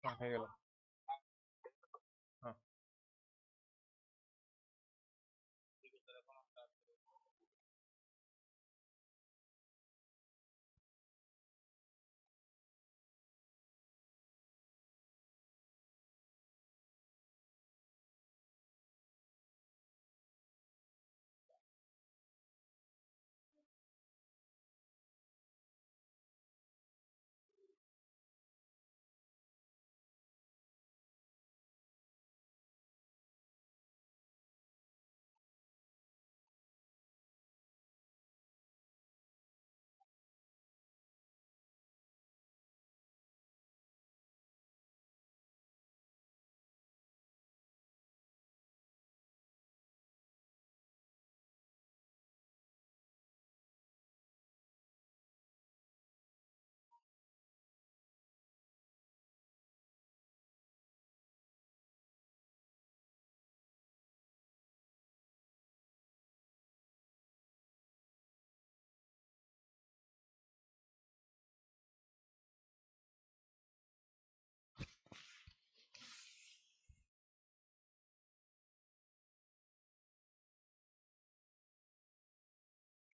ହେଇଗଲା ହଁ।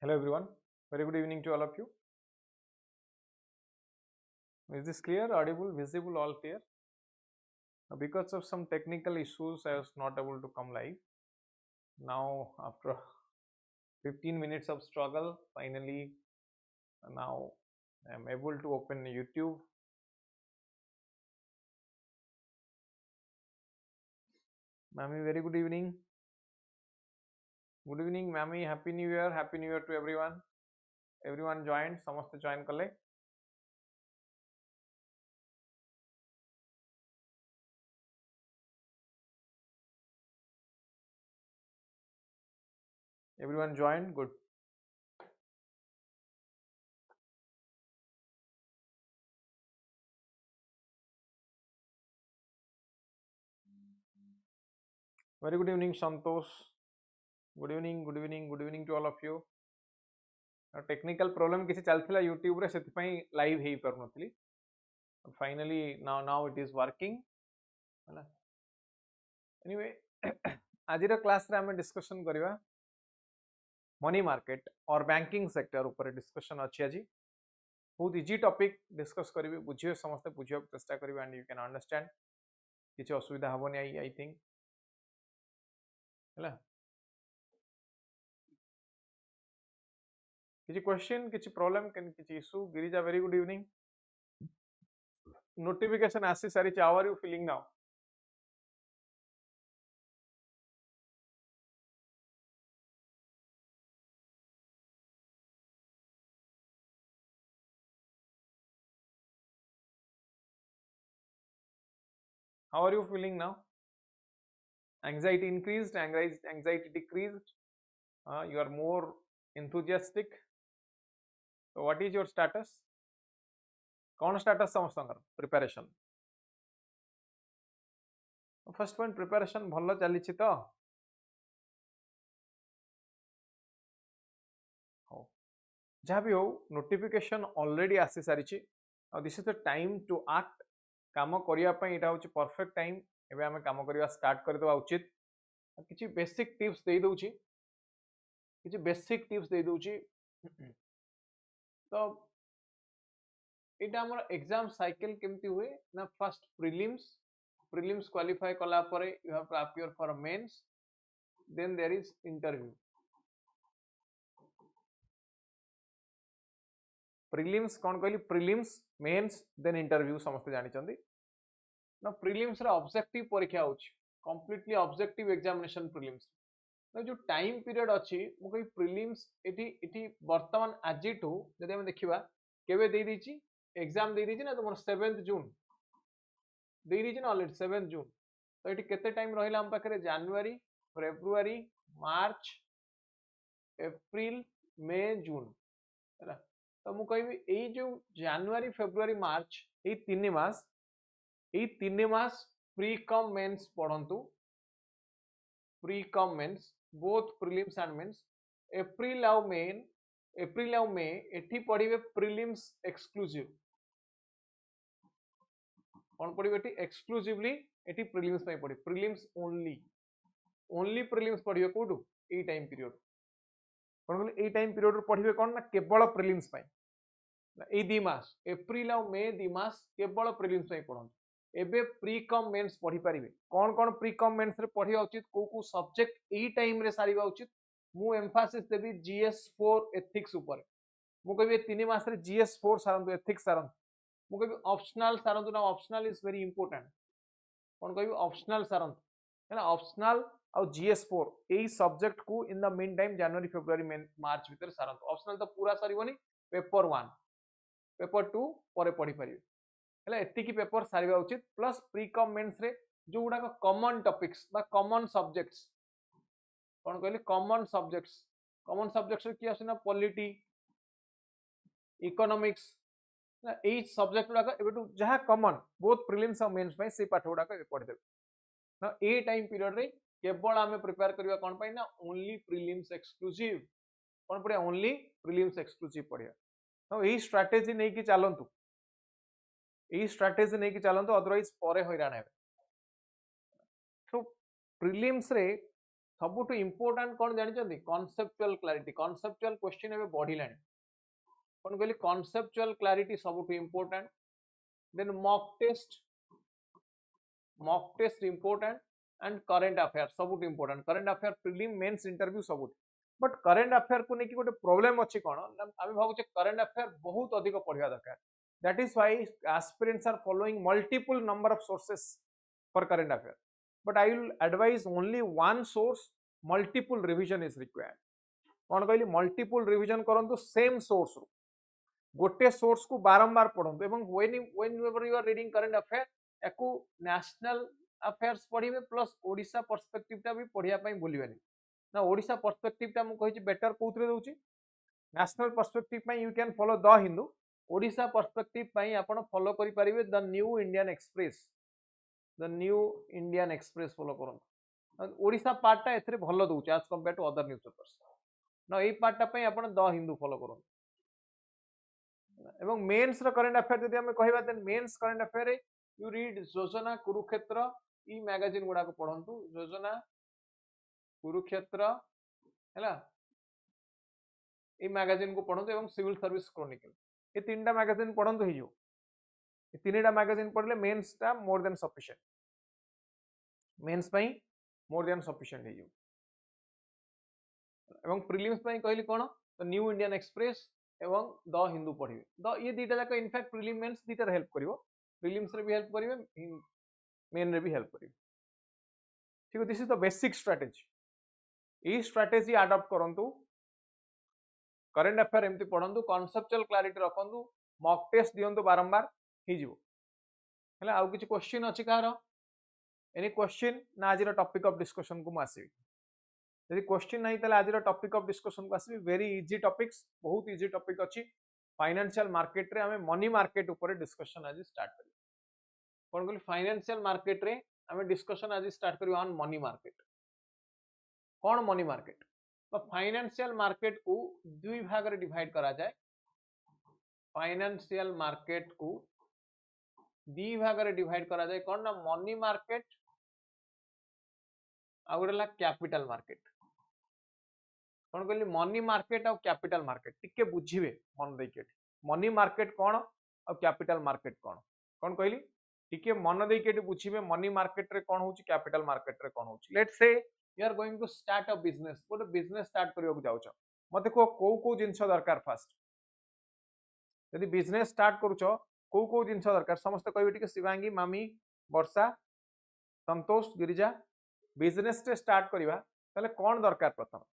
Hello everyone, very good evening to all of you. Is this clear, audible, visible, all clear? Because of some technical issues, I was not able to come live. Now, after 15 minutes of struggle, finally, now I am able to open YouTube. Mami, very good evening. Good evening, Mami. Happy New Year. Happy New Year to everyone. Everyone joined. Samaste join kale. Everyone joined. Good. Very good evening, Santosh. Good evening. Good evening. Good evening to all of you. Technical problem किसी चलथिला YouTube रे सेति पई live हेई परनथली finally now it is working हला anyway आज रो क्लास रे हम डिस्कशन करबा मनी मार्केट और बैंकिंग सेक्टर ऊपर डिस्कशन अछि आज बहुत इजी टॉपिक डिस्कस करबे बुझियो समस्त बुझियो चेष्टा करबे एंड यू कैन अंडरस्टैंड किछि असुविधा हबोनी आई थिंक हला किछि क्वेश्चन किछि प्रॉब्लम किछि issue Girija very good evening notification आसी सारी how are you feeling now how are you feeling now anxiety increased anxiety decreased you are more enthusiastic so what is your status कौन status समस्त preparation first point preparation भल चली तो जहाँ भी हो नोटिफिकेशन ऑलरेडी आसी सारी this is the time to act काम करने यहाँ हूँ परफेक्ट टाइम एवं आम कम करवा स्टार्ट करदे उचित किसी बेसिक टिप्स दे दूची किसी बेसिक टिप्स दे दूची तो यहाँ आम एग्जाम साइकिल केमती हुए ना फर्स्ट प्रिलिम्स क्वालिफाई कला परे you have to appear for mains then there is interview prelims कौन कहली प्रिलिम्स मेंस देन इंटरव्यू समस्त जानी ना प्रिलिम्स रा ऑब्जेक्टिव परीक्षा होची कंप्लीटली ऑब्जेक्टिव एग्जामिनेशन प्रिलिम्स ना जो टाइम पीरियड अछि मु कहि प्रिलिम्स एटी वर्तमान आजिटू जदि हम देखिबा केबे दे दीची एग्जाम दे दीची ना तुमर 7th जून दे दीची ना ऑलरेडी 7th जून तो एटी केते टाइम रहिला हम पाखरे जनवरी फेब्रुआरी मार्च एप्रिल मे जून हैला तो मु कहबी एई जो जनवरी फेब्रुआरी मार्च एई 3 मास प्री कम मेंस पढ़ंतु pre cum mains both prelims and mains एप्रिल आउ मे एठी पढ़िबे प्रीलिम्स एक्सक्लूसिव कौन पढ़िबे एटी एक्सक्लूसिवली एटी प्रिलिम्स पई पढ़िबे प्रिलिम्स ओनली प्रिलिम्स पढ़िबे कोठू ए टाइम पीरियड कौन कहले ए टाइम पीरियड पढ़िबे कौन ना केवल प्रिलिम्स पई ए 2 मास एप्रिल और मे 2 मास केवल प्रिलिम्स पई पढ़ंतु एबे प्री कम मेंस पढ़ी पारिबे कौन कौन प्री कम मेंस रे पढ़िया उचित को सब्जेक्ट ए टाइम रे सारिबा उचित मु एम्फासिस देबी GS4 एथिक्स ऊपर मु कहबी 3 मास रे GS4 सारंतु एथिक्स सारंतु मु कहबी ऑप्शनल सारंतु ना ऑप्शनल इज वेरी इंपोर्टेंट कौन कहबी ऑप्शनल सारंतु है ना ऑप्शनल और GS4 एई सब्जेक्ट को इन द मीन टाइम जनवरी फेब्रुआरी मार्च भीतर सारंतु ऑप्शनल तो पूरा सारिबोनी पेपर 1 पेपर 2 परे पढ़ी पारिबे हला एतिकी पेपर सारिबा उचित प्लस प्री कम मेंस रे जो गुडा कॉमन टॉपिक्स बा कॉमन सब्जेक्ट्स कौन कहली कॉमन सब्जेक्ट्स रे की आसीना पॉलिटी इकोनॉमिक्स ना एई सब्जेक्ट गुडा एबेटू जहा कॉमन बोथ प्रीलिम्स और मेंस में से पाठ गुडा पढ़ी देबे ना ए टाइम पीरियड रे केवल आमे प्रिपेयर करबा कोन पई ना ओनली प्रीलिम्स एक्सक्लूसिव कोन पढ़िया ओनली प्रीलिम्स एक्सक्लूसिव पढ़िया तो एई स्ट्रेटजी नै कि चलंतु एई स्ट्रेटजी नै कि चलंतु अदरवाइज परे हैरान हेबे तो प्रीलिम्स रे सबुठु इंपोर्टेंट कोन जानि चंदी कॉन्सेप्चुअल क्वेश्चन एबे बढ़िलानी कोन कहली कॉन्सेप्चुअल क्लैरिटी सबुठु important then mock test important and current affair सबुठु important current affair prelim mains interview सबुठु बट करंट अफेयर को लेकिन गोटे प्रॉब्लम अच्छी कौन आम भावुचे करंट अफेयर बहुत अधिक पढ़ा दरकार that is why aspirants are following multiple number of sources for current affair but I will advise only one source multiple revision is required कौन कहली मल्टीपल रिवीजन करंतु सेम सोर्स रू गोटे सोर्स को बारंबार पढ़ंतु एवं when you are reading current affair याकू नेशनल अफेयर्स पढ़िबे प्लस ओडिशा पर्सपेक्टिव टा भी पढ़िया पई भूलिबेनी ना ओडिशा पर्सपेक्टिव टा मु कहिछि बेटर कोउतरे दोउछि नेशनल पर्सपेक्टिव पई you can follow the Hindu Odisha perspective पई आपण फॉलो करि परिबे the New Indian Express follow करन ओडिशा पार्ट टा एथरे भलो दोउछि as compare to other newspapers ना एई पार्ट टा पई आपण द हिंदू फॉलो करन एवं मेंस रो करंट अफेयर जदि हम कहिबा देन मेंस करंट अफेयर रे यू रीड योजना कुरुक्षेत्र ई मैगजीन गुडा को पढंतु योजना कुरुक्षेत्र हैला ए मैगजीन को पढंतु एवं सिविल सर्विस क्रॉनिकल ए तीनटा मैगजीन पढंतु हिजो ए तीनटा मैगजीन पढले मेंस टा मोर देन सफिशिएंट मेंस पई मोर देन सफिशिएंट हिजो एवं प्रीलिम्स पई कहली कोन तो न्यू इंडियन एक्सप्रेस एवं द हिंदू पढिबे द ये दीटा जाक इनफैक्ट प्रीलिम मेंस दीटा हेल्प करिवो प्रीलिम्स रे भी हेल्प करिवे मेन रे भी हेल्प करिवे ठीक this is the basic strategy ये स्ट्रेटजी अडॉप्ट करंतु करंट अफेयर एमती पढ़ंतु कॉन्सेप्चुअल क्लैरिटी रखंतु मॉक टेस्ट दियंतु बारंबार ही जिवो हला आउ किछि क्वेश्चन अछि कार एनी क्वेश्चन ना आज टॉपिक ऑफ डिस्कशन को मु आसीबी यदि क्वेश्चन नहीं ताले आज टॉपिक ऑफ डिस्कशन को आसीबी वेरी इजी टॉपिक्स बहुत इजी टॉपिक अछि फाइनेंशियल मार्केट रे हमें मनी मार्केट ऊपर डिस्कशन आज स्टार्ट करी कोन कहली फाइनेंशियल मार्केट रे हमें डिस्कशन आज स्टार्ट करी ऑन मनी मार्केट कौन मनी मार्केट तो फाइनेंशियल मार्केट को दुई भाग रे डिवाइड करा जाए फाइनेंशियल मार्केट को दी भाग रे डिवाइड करा जाए कौन ना मनी मार्केट आ गोटेला कैपिटल मार्केट कौन कहली मनी मार्केट और कैपिटल मार्केट टिके बुझिबे मन देके मनी मार्केट कौन और कैपिटल मार्केट कौन कौन कहली टिके मन देके बुझिबे मनी मार्केट रे कौन होची कैपिटल मार्केट रे कौन होची let's say you are going to start a business गोटे बिजनेस स्टार्ट करबा जाउछ मते को जिंस दरकार फास्ट यदि बिजनेस स्टार्ट करूछ को जिंस दरकार समस्त कहबे टिके शिवांगी मामी वर्षा संतोष गिरिजा बिजनेस टे स्टार्ट करबा तले कौन दरकार प्रथम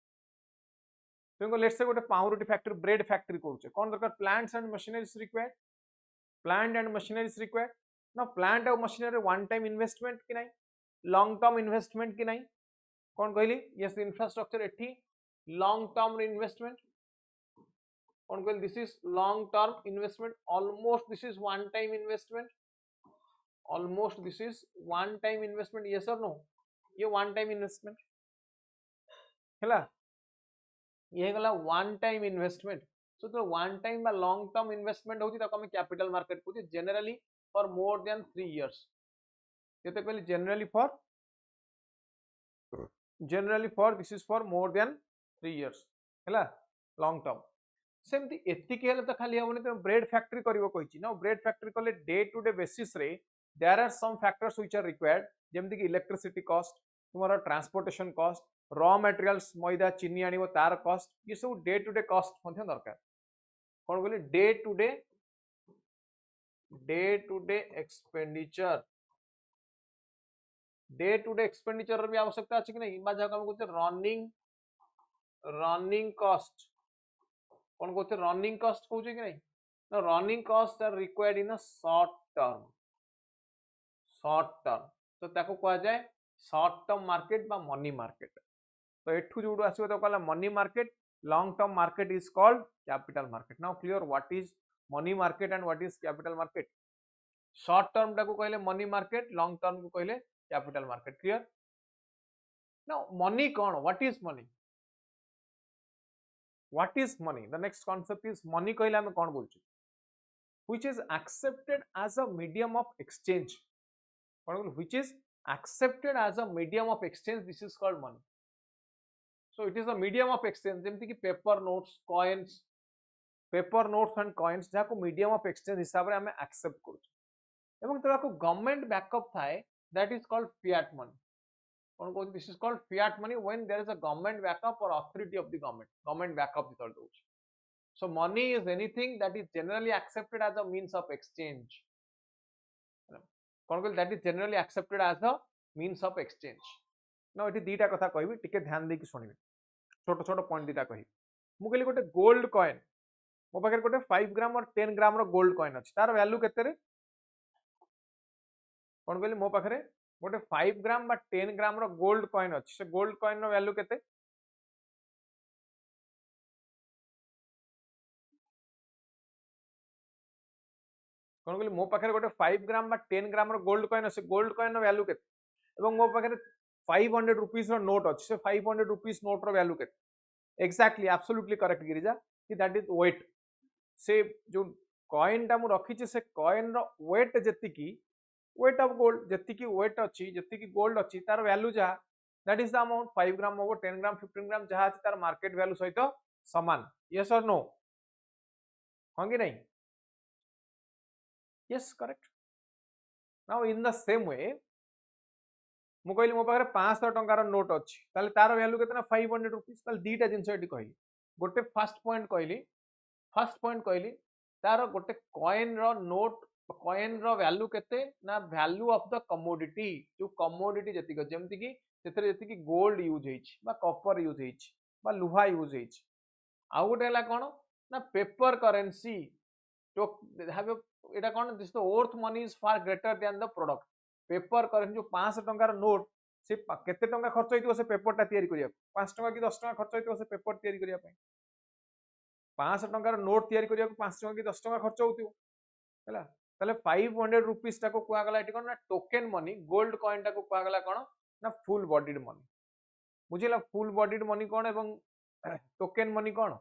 तुमको लेट्स से गोटे पाउरुटी फैक्ट्री ब्रेड फैक्ट्री करूछ कौन दरकार plants and machineries required plant and machineries required ना प्लांट और मशीनरी वन टाइम इन्वेस्टमेंट कि नहीं लॉन्ग टर्म इन्वेस्टमेंट कि नहीं कौन कहली यस इंफ्रास्ट्रक्चर एठी लॉन्ग टर्म इन्वेस्टमेंट कौन कहली this is long term investment almost this is one time investment almost this is one time investment yes और नो ये वन टाइम इन्वेस्टमेंट हैला ये गला वन टाइम इन्वेस्टमेंट सो तो one time बा long term investment होती ताको हम कैपिटल मार्केट को generally for more than 3 years. केते कहले generally for this is for more than 3 years हैला long term. सेमती एतिक हेले तो खाली हमने तो ब्रेड फैक्ट्री करिवो कहिछि ना ब्रेड फैक्ट्री कले डे टू डे बेसिस रे there are some factors which are required जेमति कि इलेक्ट्रिसिटी कॉस्ट तुम्हारा ट्रांसपोर्टेशन कॉस्ट रॉ मटेरियल्स मैदा चीनी आनिबो तार कॉस्ट ये सब डे टू डे कॉस्ट मध्ये दरकार कोन बोले डे टू डे एक्सपेंडिचर भी आवश्यकता अछि कि नहीं बा जका हम कहते रनिंग कॉस्ट कौन कहते रनिंग कॉस्ट कहूचे कि नहीं ना running cost are required in a short term तो ताको कहा जाए शॉर्ट टर्म मार्केट बा मनी मार्केट तो एठू जोडू आसीबो तो कहला money market long term market is called capital market now clear what is money market and what is capital market short term टाको कहले मनी मार्केट लॉन्ग टर्म को कहले capital market clear now money कोन what is money What is money? The next concept is money कहले हमें कौन बोलछी which is accepted as a medium of exchange which is accepted as a medium of exchange this is called money so it is a medium of exchange जेमति कि paper notes and coins जाको medium of exchange हिसाब रे हमें accept करूछ एवं तराको government backup थाए that is called fiat money this is called fiat money when there is a government backup or authority of the government backup so money is anything that is generally accepted as a means of exchange that is generally accepted as a means of exchange now एठी दीटा कथा कहबी टिके ध्यान दे कि सुनिबे छोटो छोटो point दीटा कहि मु कहली गोटे गोल्ड कॉइन मो पाखे गोटे 5 ग्राम और 10 ग्राम रो गोल्ड कॉइन अछि तार वैल्यू केते रे कोन कहली मो पाखे गोटे 5 ग्राम बा 10 ग्राम रो गोल्ड कॉइन अछि से गोल्ड कॉइन रो वैल्यू केते कोन कहली मो पाखे गोटे 5 ग्राम बा 10 ग्राम रो गोल्ड कॉइन अछि गोल्ड कॉइन रो वैल्यू केते एवं मो पाखे 500 रुपीस रो नोट अछि से 500 रुपीस नोट रो वैल्यू केते एक्जेक्टली एब्सोल्युटली करेक्ट गिरिजा कि दैट इज वेट से जो कॉइन टा मु रखी से कॉइन रो वेट जति की weight of gold जति की weight अच्छी जति की gold अच्छी तार वैल्यू जहा that is the amount 5 ग्राम होगो 10 ग्राम 15 ग्राम जहा अछि तार मार्केट वैल्यू सहित समान yes or no हां कि नहीं yes correct now in the same way मु कहली मो पाखरे 500 टंकार नोट अछि ताले तार वैल्यू केतना 500 रुपीस ताले दीटा जिंस एटी कहली गोटे फर्स्ट पॉइंट कहली तार गोटे कॉइन रो नोट कॉइन रो वैल्यू केते ना वैल्यू ऑफ द कमोडिटी जो कमोडिटी जति जेमति कि सेथरे जति कि गोल्ड यूज हेछि बा कॉपर यूज हेछि बा लुहा यूज हेछि आ गोटे हला कोन ना पेपर करेंसी तो हैव एटा कोन this the worth money is far greater than the product paper currency जो 500 टंकार नोट से केते टंका खर्च होइतो से पेपर टा तयारी करिया 5 टंका कि 10 टंका खर्च होइतो से पेपर तयारी करिया पय 500 टंकार नोट तयारी करिया 5 टंका कि 10 टंका खर्च होतियो हैला ताले 500 रुपीस टाको कुआ गला एटी कोन ना टोकन मनी गोल्ड कॉइन टाको कुआ गला कोन ना फुल बॉडीड मनी बुझिला फुल बॉडीड मनी कोन एवं टोकन मनी कोन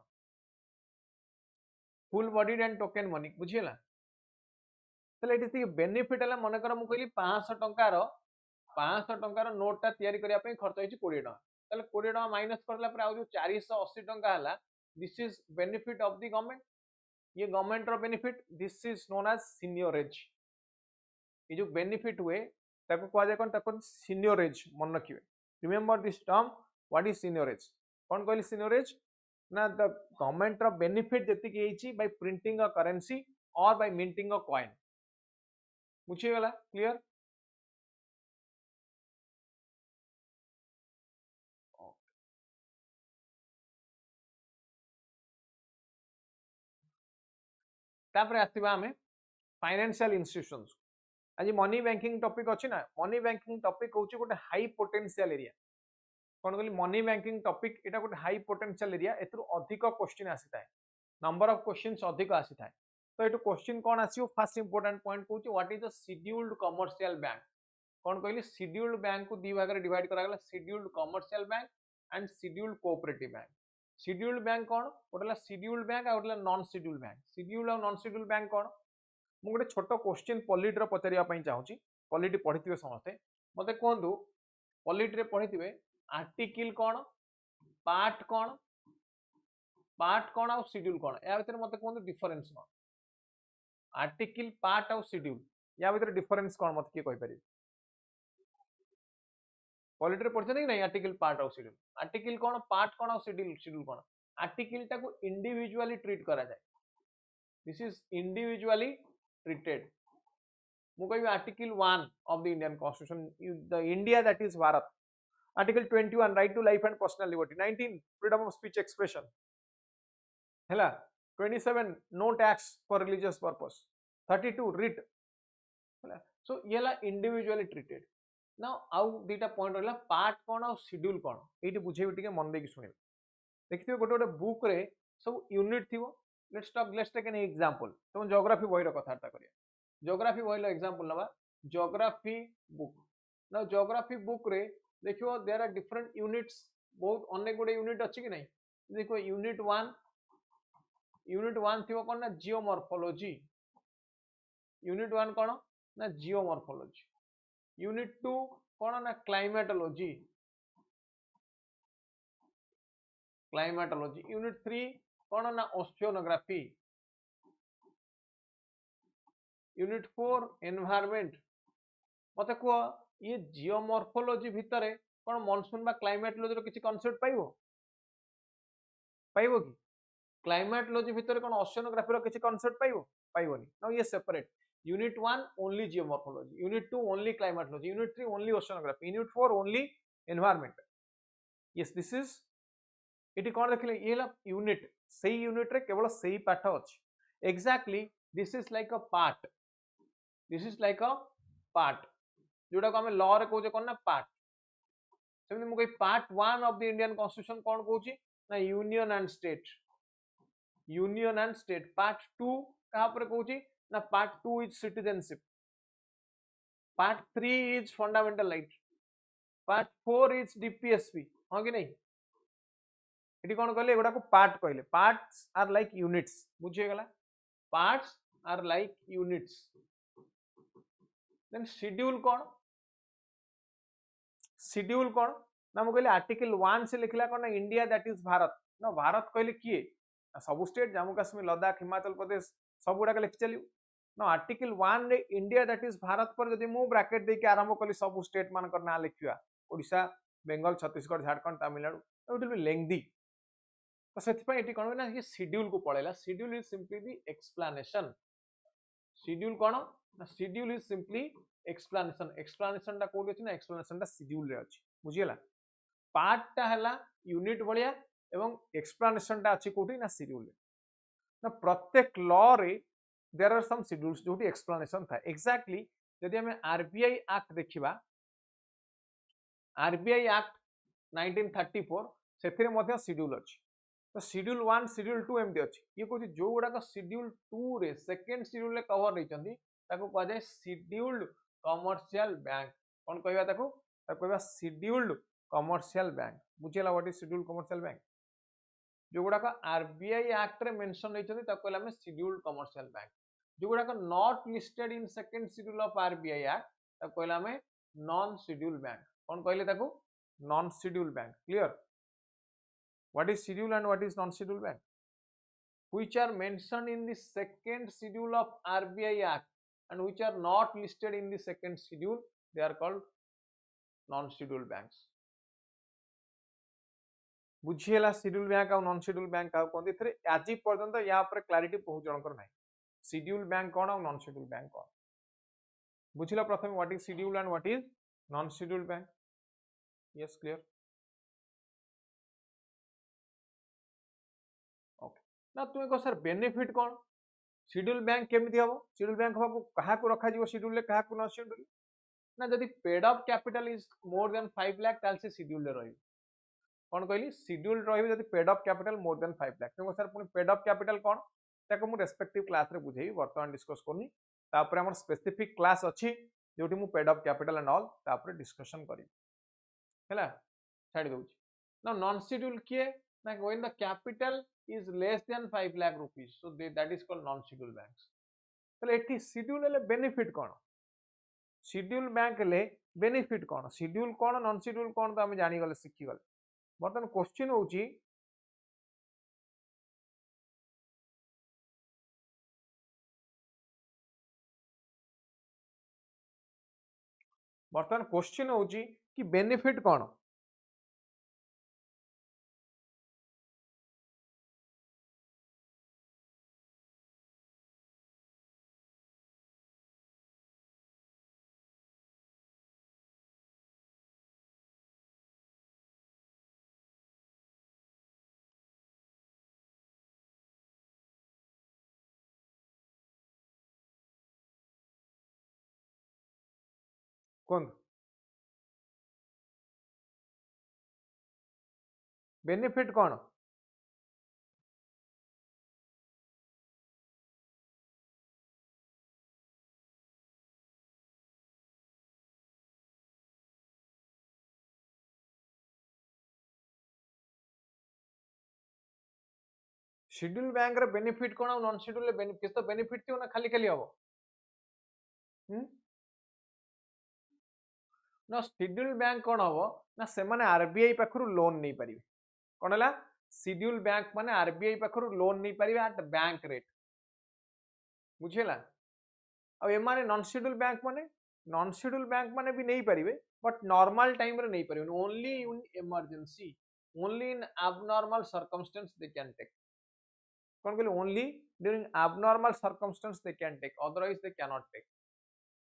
full bodied and token money बुझिला ताले एटी बेनिफिट हला मन कर मु कहली 500 टंकार नोट ता तयारी करिया पय खर्च होइछि 20 टंका ताले 20 टंका माइनस करला पर आ जो 480 टंका हला this is benefit of the government ये गवर्नमेंट रो benefit this is known as seigniorage ये जो बेनिफिट हुए ताको कहा जाय कोन ताको सीनियरेज मन रखिबे remember this term what is seigniorage कोन कहली सीनियरेज ना द गवर्नमेंट रो बेनिफिट जति की हेछि by printing a currency or by minting a coin बुझी गला क्लियर तापरे आसीबा हमें फाइनेंशियल इंस्टीट्यूशंस आज मनी बैंकिंग टॉपिक अछि ना मनी बैंकिंग टॉपिक होछि गोटे हाई पोटेंशियल एरिया कोन कहली मनी बैंकिंग टॉपिक एटा गोटे हाई पोटेंशियल एरिया एथरो अधिक क्वेश्चन आसीताय नंबर ऑफ क्वेश्चंस अधिक आसीताय तो एटू क्वेश्चन कोन आसीओ फर्स्ट इंपोर्टेंट पॉइंट कहछि what is the scheduled commercial bank कोन कहली शेड्यूल्ड बैंक को दी भाग रे डिवाइड करा गेला scheduled commercial bank and scheduled cooperative bank scheduled bank कोन गोटेला शेड्यूल्ड बैंक आ गोटेला नॉन शेड्यूल्ड बैंक शेड्यूल्ड और नॉन शेड्यूल्ड बैंक कोन मु गोटे छोट क्वेश्चन पॉलिट रो पचारिया पई चाहूची पॉलिट पढ़िथिबे समस्ते मते कहंतु पॉलिट रे पढ़िथिबे आर्टिकल कोन पार्ट कोन आ शेड्यूल कोन या भीतर मते कहंतु डिफरेंस कोन आर्टिकल पार्ट आ शेड्यूल या भीतर डिफरेंस कोन मते की कहि परिबे पॉलिट रे पढ़छन कि नहीं आर्टिकल पार्ट आ शेड्यूल आर्टिकल कोन पार्ट कोन आ शेड्यूल कोन आर्टिकल टाको इंडिविजुअली ट्रीट करा जाय दिस इज इंडिविजुअली treated मु कहि article 1 of the Indian Constitution the India that is Bharat article 21 right to life and personal liberty 19 freedom of speech expression hela 27 no tax for religious purpose 32 writ hela so yela individually treated now आउ दीटा point रहला part कोन आ schedule कोन एठी बुझेबी टिके मन देकी सुनिबे देखिथिबे गोटे गोटे book रे सब unit थिबो let's take an example तो ज्योग्राफी बही रो कथार्ता करिया ज्योग्राफी बही लो एग्जांपल नबा ज्योग्राफी बुक ना ज्योग्राफी बुक रे देखियो देयर आर डिफरेंट यूनिट्स बहुत अनेक गुडे यूनिट अछि कि नहीं देखो यूनिट 1 थिबो कोन ना जियोमॉर्फोलॉजी यूनिट 1 कोन ना जियोमॉर्फोलॉजी यूनिट 2 कोन ना क्लाइमेटोलॉजी यूनिट 3 कोन ना ओशियोनोग्राफी यूनिट 4 एनवायरनमेंट मते को ये जियोमॉर्फोलॉजी भितरे कोन मॉनसून बा क्लाइमेटोलॉजी रो किछि कांसेप्ट पाइबो कि क्लाइमेटोलॉजी भितरे कोन ओशियोनोग्राफी रो किछि कांसेप्ट पाइबोनी नाउ ये separate unit 1 only geomorphology unit 2 only climatology unit 3 only oceanography unit 4 only environment yes this is इटी कोन देखले ये ला यूनिट सेही यूनिट रे केवल सेही पाठ अछि exactly this is like a part जोटा को हमें लॉ रे कहूचे कोन ना पार्ट सेमि मु कहि part 1 of the Indian constitution कोन कहूची ना यूनियन एंड स्टेट पार्ट 2 कहा पर कहूची ना part 2 is citizenship part 3 is fundamental right part 4 is DPSP हां कि नहीं इटी कोन कहले एगुडा को पार्ट कहले पार्ट्स आर लाइक यूनिट्स बुझिए गला parts are like units then schedule कोन ना मु कहले आर्टिकल 1 से लिखला कोन ना इंडिया दैट इज भारत ना भारत कहले किए सब स्टेट जम्मू कश्मीर लद्दाख हिमाचल प्रदेश सब गुडा के लिख चलियो ना आर्टिकल 1 रे इंडिया दैट इज भारत पर जदी मु ब्रैकेट दे के आरंभ कली सब स्टेट मान कर ना लिखिया Odisha Bengal Chhattisgarh Jharkhand Tamil Nadu it will be lengthy तो सेति पय एटी कोन ना ये शेड्यूल को पळेला schedule is simply the explanation schedule कोन ना शेड्यूल इज सिंपली एक्सप्लेनेशन टा कोडी अछि ना एक्सप्लेनेशन टा शेड्यूल रे अछि बुझियला पार्ट टा हला यूनिट बलिया एवं एक्सप्लेनेशन टा अछि कोडी ना शेड्यूल रे ना प्रत्येक लॉ रे देयर आर सम शेड्यूल्स जोटी एक्सप्लेनेशन था एग्जैक्टली यदि हमें आरबीआई एक्ट देखिबा आरबीआई एक्ट 1934 सेथिरे मध्ये शेड्यूल अछि तो शेड्यूल 1 शेड्यूल 2 एमती अछि ये कोछि जो गुडा का शेड्यूल 2 रे सेकंड शेड्यूल ले कवर रहिचंदी ताको कह जाय शेड्यूल्ड कमर्शियल बैंक कोन कहबा ताको कहबा शेड्यूल्ड कमर्शियल बैंक बुझियला what is scheduled commercial bank जो गुडा का आरबीआई एक्ट रे मेंशन रहिचंदी ताको कहला हम शेड्यूल्ड कमर्शियल बैंक जो गुडा का not listed in second schedule of RBI act ताको कहला हम नॉन शेड्यूल्ड बैंक कोन कहले ताको non scheduled bank clear what is schedule and what is non-scheduled bank which are mentioned in the second schedule of RBI Act and which are not listed in the second schedule they are called non-scheduled banks बुझिएला schedule bank और non schedule bank का कोन थरे आज पर्यंत या पर clarity बहुत जनकर नाही शेड्यूल बैंक कोन और नॉन शेड्यूल बैंक कोन बुझिला प्रथम what is schedule and what is non schedule bank yes clear ना तुम कह सर बेनिफिट कौन शेड्यूल बैंक केमिति हबो शेड्यूल बैंक हबो कहा को रखा जीवो शेड्यूल ले कहा को न शेड्यूल ना जदी paid up capital is more than 5 lakh ताल से शेड्यूल ले रही कोन कहली शेड्यूल रही जदी paid up capital more than 5 lakh तुम सर पुनी पेड अप कैपिटल कोन ताको मु रेस्पेक्टिव क्लास रे बुझेई वर्तमान डिस्कस करनी तापर हमर स्पेसिफिक क्लास अछि जोटी मु paid up capital and all तापर डिस्कशन करी हैला छाडी दउची ना नॉन शेड्यूल किए ना when the capital is less than 5 lakh rupees so that is called non scheduled banks ताले एठी शेड्यूल हेले बेनिफिट कोन शेड्यूल बैंक हेले बेनिफिट कोन शेड्यूल कोन नॉन शेड्यूल कोन तो हम जानि गले सिखि गले बर्तन क्वेश्चन होउची बर्तन क्वेश्चन होउची कि बेनिफिट कोन कोन बेनिफिट कोन शेड्यूल बैंक रे बेनिफिट कोन और नॉन शेड्यूल बेनिफिट तो बेनिफिट थियो ना खाली खाली हबो ना शेड्यूल बैंक कोन हबो ना से माने आरबीआई पाखरु लोन नै परिबे कोन हला शेड्यूल बैंक माने आरबीआई पाखरु लोन नै परिबे एट बैंक रेट बुझिला आ ए माने नॉन शेड्यूल बैंक माने भी नहीं परिबे बट नॉर्मल टाइम रे नहीं परिबे only in emergency only in abnormal circumstance they can take कौन कहले only during abnormal circumstance they can take otherwise they cannot take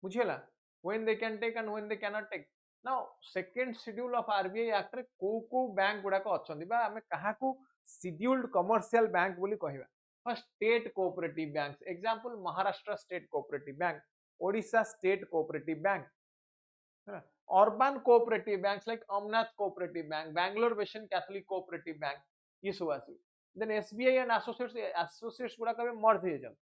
बुझिला when they can take and when they cannot take now second schedule of RBI act रे को bank गुडा को अछंदी बा हमें कहा को शेड्यूल्ड कमर्शियल बैंक बोली कहिबा first state cooperative banks example Maharashtra state cooperative bank Odisha state cooperative bank urban cooperative banks like अमनाथ cooperative bank Bangalore Bassein Catholic cooperative bank ये सब आसी देन एसबीआई एंड एसोसिएट्स गुडा कबे मर्ज हे जन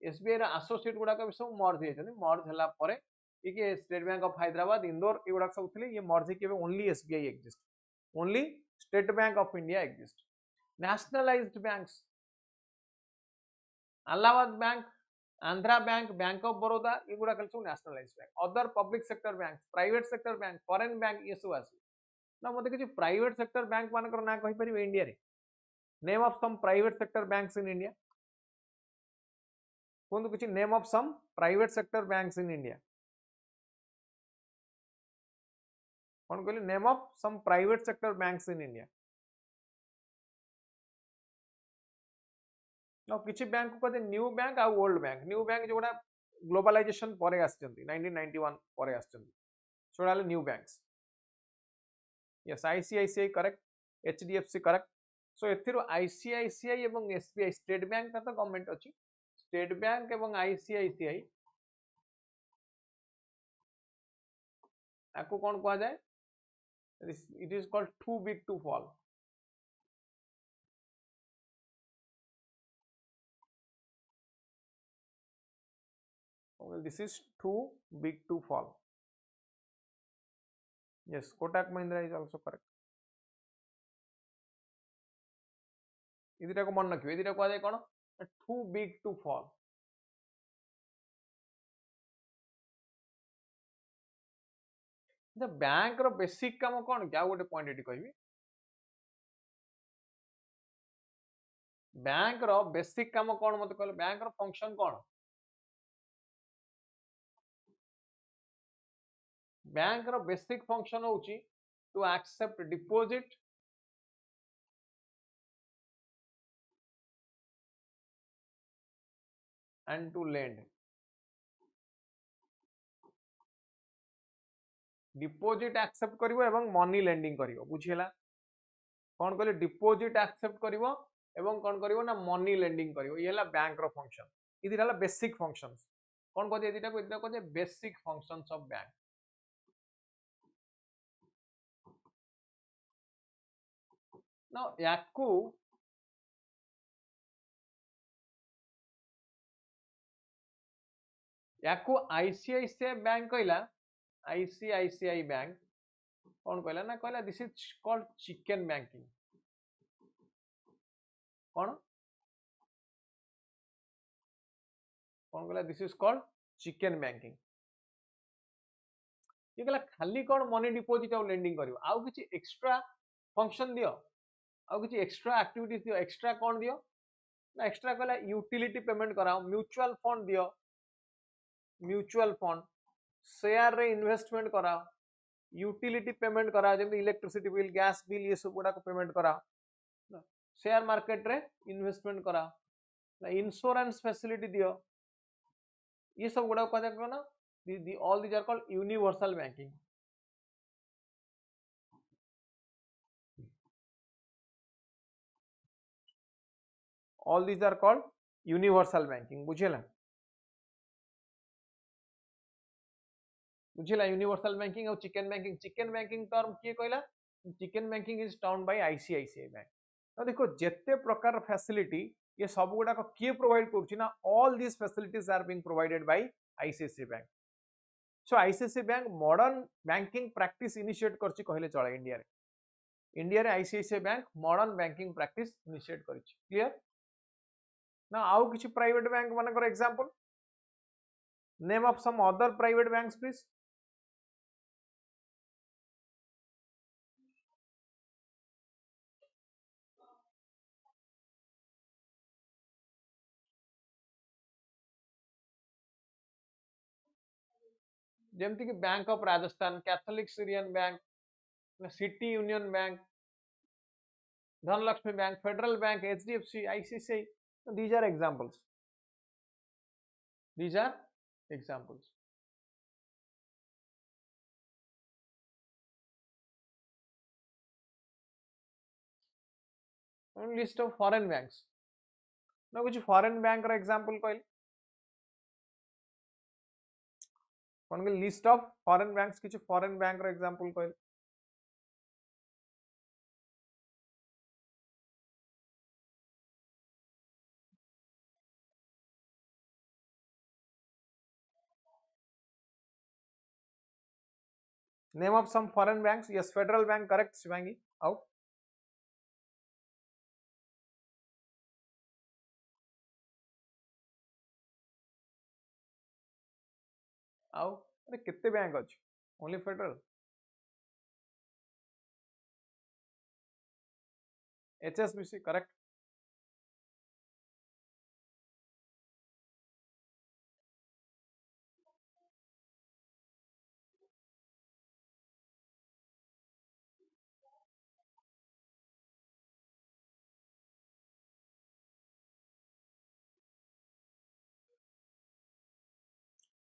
एसबीआई रा एसोसिएट गुडा कबे सब मर्ज हे जन मर्ज हला परे ये state bank of Hyderabad Indore ये गुडा सब थिले ये मर्ज के only SBI exist only state bank of India exist nationalised banks Allahabad bank Andhra bank bank of Baroda ये गुडा सब nationalised bank other public sector bank private sector bank foreign bank ये सब आसी ना मते किछि प्राइवेट सेक्टर बैंक मानकर ना कहि परिबे इंडिया रे name of some private sector banks in India कोन किछि name of some private sector banks in India कौन कहले name of some private sector banks in India ना किछि बैंक को कहते न्यू बैंक आ ओल्ड बैंक जोड़ा ग्लोबलाइजेशन परे आछंती 1991 परे आछंती सोडा new banks yes ICICI correct HDFC correct so एथिरो आईसीआईसीआई एवं एसबीआई स्टेट बैंक का तो गवर्नमेंट अछि स्टेट बैंक एवं आईसीआईसीआई आको कोन कहा जाय it is called too big to fall well, this is too big to fall yes Kotak Mahindra is also correct इदिटा को मन रखियो इदिटा कहा जाय कोन too big to fall bank रो बेसिक काम कोन क्या गोटे पॉइंट एटी कहबी बैंक रो बेसिक काम कोन मते कहले बैंक रो फंक्शन कोन बैंक रो बेसिक फंक्शन होउची to accept deposit and to lend deposit accept करिवो एवं मनी लेंडिंग करिवो बुझिला कोन कहले डिपॉजिट एक्सेप्ट करिवो एवं कोन करिवो ना मनी लेंडिंग करिवो ये हला बैंक रो फंक्शन इदिरा हला बेसिक फंक्शंस कोन कहते इदिटा को basic functions of bank now याकू आईसीआईसीआई बैंक कहला आईसीआईसीआई बैंक कौन कहला ना कहला this is called chicken banking कौन कौन कहला this is called chicken banking ये कहला खाली कौन मनी डिपोजिट और लेंडिंग करियो आउ किछि एक्स्ट्रा फंक्शन दियो आउ किछि एक्स्ट्रा एक्टिविटीज दियो एक्स्ट्रा कौन दियो ना एक्स्ट्रा कहला यूटिलिटी पेमेंट कराओ म्यूचुअल फंड दियो म्यूचुअल फंड शेयर रे इन्वेस्टमेंट कराओ यूटिलिटी पेमेंट करा जेमति इलेक्ट्रिसिटी बिल गैस बिल ये सब गुडा को पेमेंट करा शेयर मार्केट रे इन्वेस्टमेंट करा इंश्योरेंस फैसिलिटी दियो ये सब गुडा को कहते ना all these are called universal banking all these are called universal banking बुझेला बुझेला यूनिवर्सल बैंकिंग और चिकन बैंकिंग टर्म किए कहला chicken banking is town bye ICICI bank तो देखो जेते प्रकार फैसिलिटी ये सब गुडा को किए प्रोवाइड करछि ना all this facilities are being provided by ICICI bank so ICICI bank modern banking practice initiate करछि कहले चले इंडिया रे ICICI bank modern banking practice initiate करछि क्लियर ना आउ किछि प्राइवेट बैंक मानकर example name of some other private banks please जेमती कि bank of Rajasthan Catholic Syrian bank city union bank Dhanlaxmi bank federal bank HDFC ICICI these are examples these are examples list of foreign banks ना कुछ foreign bank रा example कहले कौन के list of foreign banks किछ foreign bank रा example कहले name of some foreign banks yes federal bank correct Shivangi आउ अरे कितने बैंक अच्छे only federal HSBC correct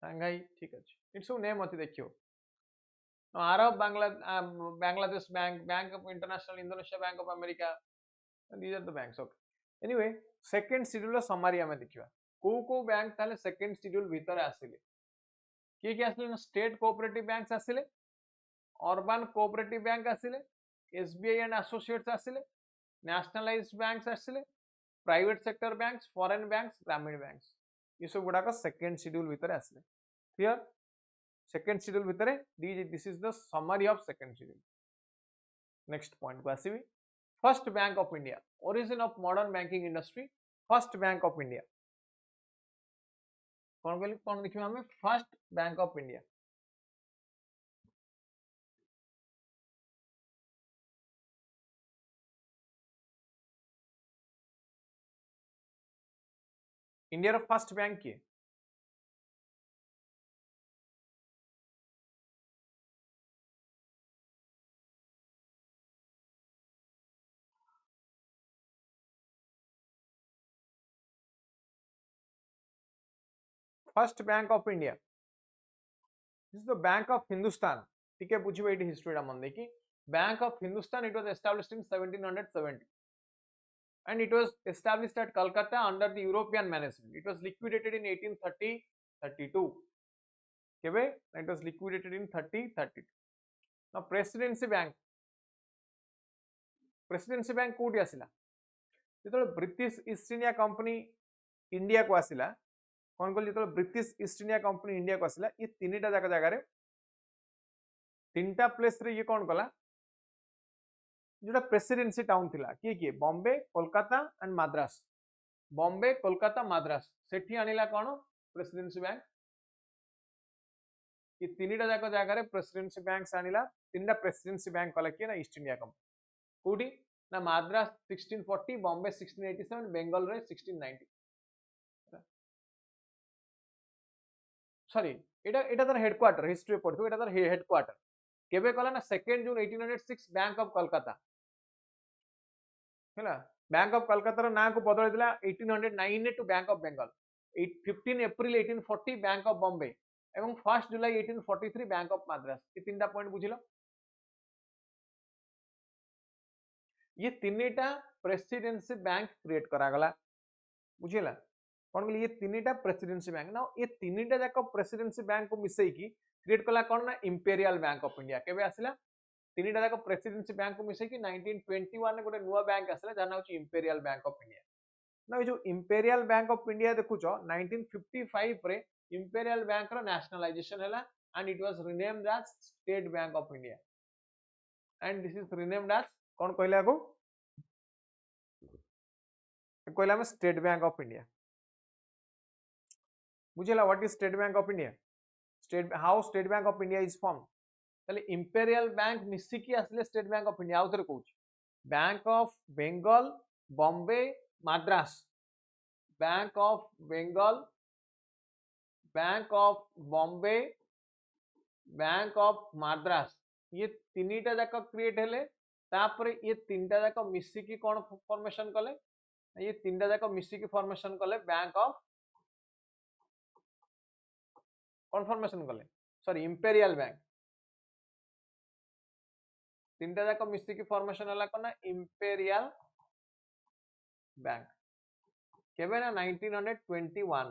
Shanghai ठीक अच्छे इट्स सब नेम अच्छे देखियो Arab Bangladesh bank bank of international Indonesia bank of America these are the banks okay anyway second schedule summary हमें देखिबा को बैंक ताले सेकंड शेड्यूल भीतर आसिले किए आसिले ना स्टेट कोऑपरेटिव बैंक्स आसिले अर्बन कोऑपरेटिव बैंक आसिले एसबीआई एंड एसोसिएट्स आसिले नेशनलाइज्ड बैंक्स आसिले private sector banks foreign banks gramin banks ये सब गुडा का सेकंड शेड्यूल भीतर आसिले क्लियर सेकंड शेड्यूल भीतर this is the summary of second schedule next point को आसीबी first bank of India origin of modern banking industry first bank of India कौन देखिए हमें first bank of India India row first bank किए first bank of India this is the bank of Hindustan ठीक है बुझिबे eighty हिस्ट्रीटा मन देखि bank of Hindustan it was established in 1770 and it was established at Calcutta under the European management. It was liquidated in 1832. केबे it was liquidated in 3032. Now presidency bank कोठी आसिला जेतो British east India company India को आसिला कौन कहल जो British east India company India को आसिला ये तीनटा जगह तीनटा प्लेस रे ये कौन कला जोटा प्रेसिडेंसी टाउन थिला किए बॉम्बे कोलकाता एंड मद्रास बॉम्बे कोलकाता मद्रास सेठी आनिला कौन प्रेसिडेंसी बैंक ये तीनटा जाक जगह प्रेसिडेंसी बैंक आनिला तीनटा प्रेसिडेंसी बैंक कला किए ना ईस्ट इंडिया कंपनी कोठी ना मद्रास 1640 बॉम्बे 1687 बेंगल रे 1690 सॉरी एटा एटा तार हेडक्वार्टर हिस्ट्री पढ़थु एटा तार हेडक्वार्टर केबे कला ना 2 जून 1806 बैंक ऑफ कोलकाता हैला बैंक ऑफ कोलकाता रो नाम को बदल दिला 1809 to bank of Bengal 15 April 1840 bank of Bombay एवं 1 जुलाई 1843 बैंक ऑफ मद्रास ये तीनटा पॉइंट बुझिलो ये तीनटा प्रेसिडेंसी बैंक क्रिएट करा गला बुझिला कौन कहली ये तीनटा प्रेसिडेंसी बैंक ना ये तीनटा जाक प्रेसिडेंसी बैंक को मिसई की क्रिएट कला कौन ना इंपेरियल बैंक ऑफ इंडिया केबे आसिला तीनटा जाक प्रेसिडेंसी बैंक को मिसई की 1921 ने गोटे नुवा बैंक आसिला जाना होची इंपेरियल बैंक ऑफ इंडिया ना जो इंपेरियल बैंक ऑफ इंडिया देखुचो 1955 रे इंपेरियल बैंक रो नेशनलाइजेशन हैला and it was renamed as state bank of India and this is renamed as कौन कहले आगो कहला हम स्टेट बैंक ऑफ इंडिया बुझिला what is state bank of India state how state bank of India is form ताले imperial bank मिसिकी आसले state bank of India आउथरे कहूची bank of Bengal Bombay Madras bank of Bengal bank of Bombay bank of Madras ये तीनटा जाक create हेले तापरे ये तीनटा जाक मिसिकी कोन फॉर्मेशन कले ये तीनटा जाक मिसिकी फॉर्मेशन कले बैंक ऑफ कौन फॉर्मेशन कले सॉरी इंपेरियल बैंक तीनटा जाक मिसिकी फॉर्मेशन हला कोना इंपेरियल बैंक केबे ना 1921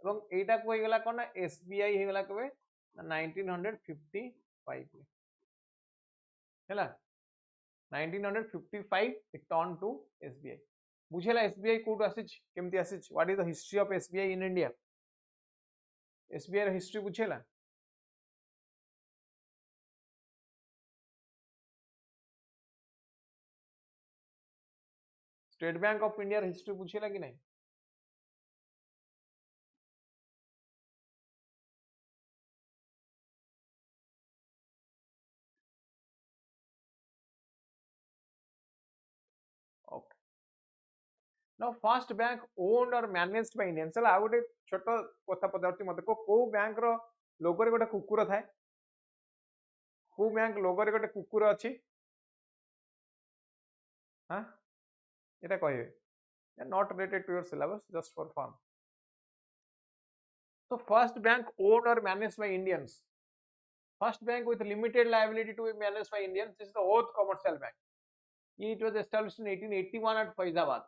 एवं एटा को हेगला कोना एसबीआई हेगला केबे 1955 हैला 1955 it turned to SBI बुझेला SBI कोड आसिच केमती आसिच what is the history of SBI in India SBI ର हिस्ट्री बुझेला स्टेट बैंक ऑफ इंडिया ର हिस्ट्री बुझेला कि नहीं okay now first bank owned और मैनेज्ड बाय इंडियंस चला आ गोटे छोट कथा पदार्थी मते को बैंक रो लोगो रे गोटे कुकुर थाए को बैंक लोगो रे गोटे कुकुर अछि हां एटा कहबे not related to your syllabus just for fun तो फर्स्ट बैंक ओन्ड और managed by Indians first bank with limited liability to be managed by Indians this is the Oath Commercial Bank it was established in 1881 at Faizabad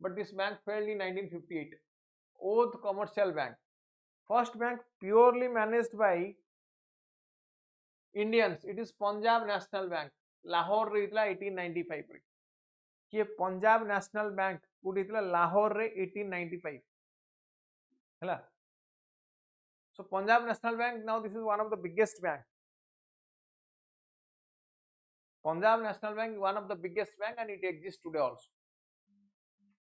but this bank failed in 1958 Oath Commercial Bank first bank purely managed by Indians it is Punjab National Bank Lahore रे इतला 1895 रे ये Punjab national bank कोडी इतला लाहौर रे 1895 हैला so Punjab National Bank now this is one of the biggest bank Punjab National Bank one of the biggest bank and it exists today also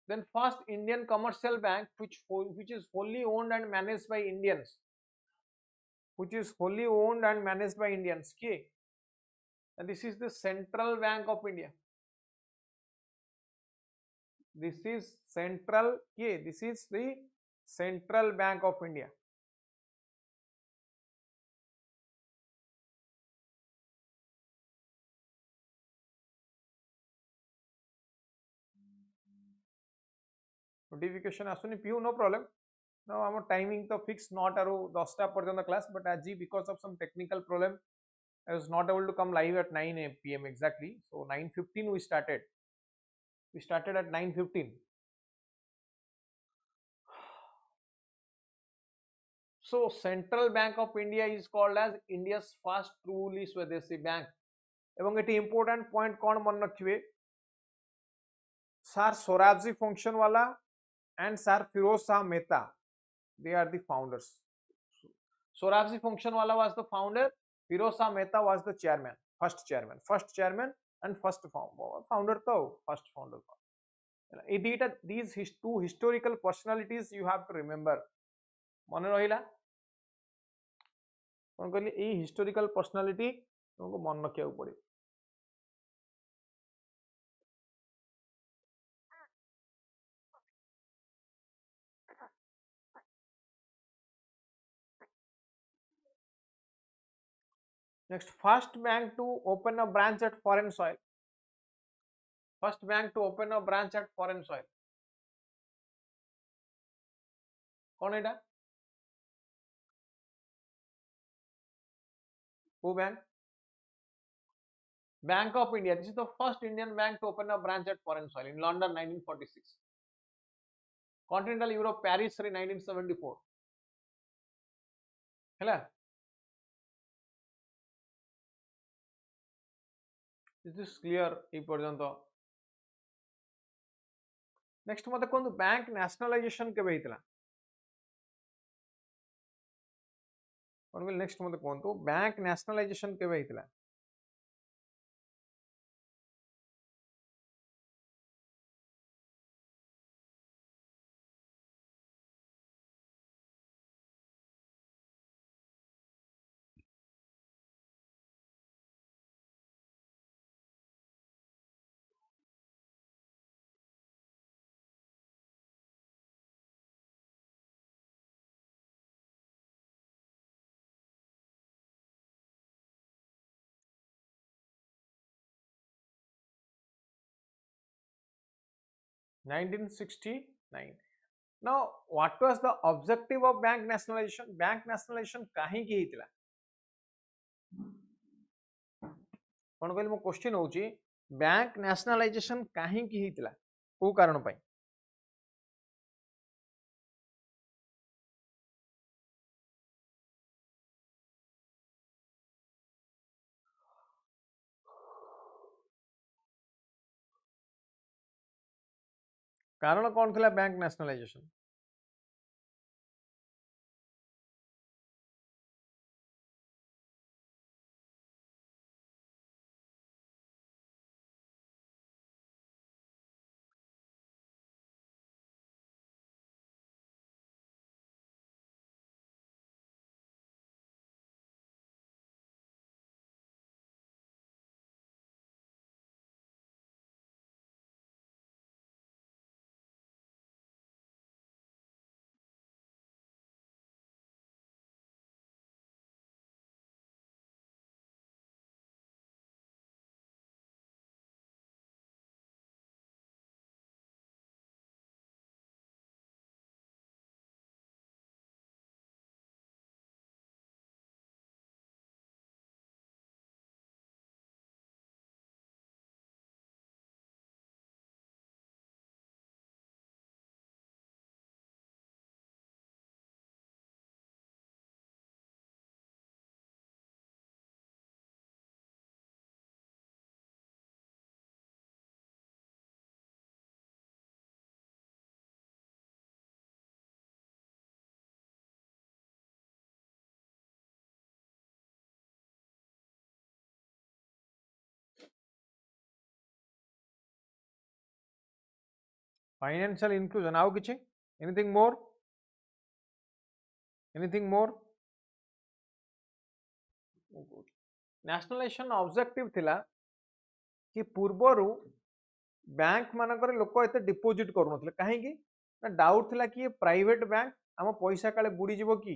then first Indian commercial bank which is wholly owned and managed by Indians which is wholly owned and managed by Indians ki and this is the Central Bank of India this is central ki this is the Central Bank of India notification asuni piu no problem now our timing to fix not aru 10 ta parjanta class but as because of some technical problem I was not able to come live at 9 p.m. exactly so 9:15 we started at 9:15 so Central Bank of India is called as India's first truly Swadeshi bank এবং এটি important point কোন মনে রাখিবে sir Soravji function wala and sir Firoz Shah Mehta they are the founders Soravji function wala was the founder Firoz Shah Mehta was the first chairman and first founder to first founder these two historical personalities you have to remember मन रहा कौन कहली ये historical personality तुमको मन रखा पड़े। Next, first bank to open a branch at foreign soil. First bank to open a branch at foreign soil कौन एटा वो bank? Bank of India. This is the first Indian bank to open a branch at foreign soil in London 1946। Continental Europe Paris रे 1974 हैला। This is clear A पर्यंत। Next मते कोन bank nationalisation केबे हितला कोन कहली? Next मते कोन बैंक नेशनलाइजेशन केबे हितला? 1969। Now, what was the objective of bank nationalization? Bank nationalization कहीं की हितला कौन कहली? मो क्वेश्चन होची बैंक नेशनलाइजेशन कहीं की हितला को कारण पाई? कारण कौन थिला बैंक नेशनलाइजेशन? फाइनेंशियल इंक्लूजन आउ किछि? Anything more? Anything more? Nationalisation objective थिला कि पूर्वरु बैंक मानकर लोक एते डिपोजिट करूनथले काहे कि ना डाउट थिला कि ये प्राइवेट बैंक हम पैसा काले बुड़ी जीवो कि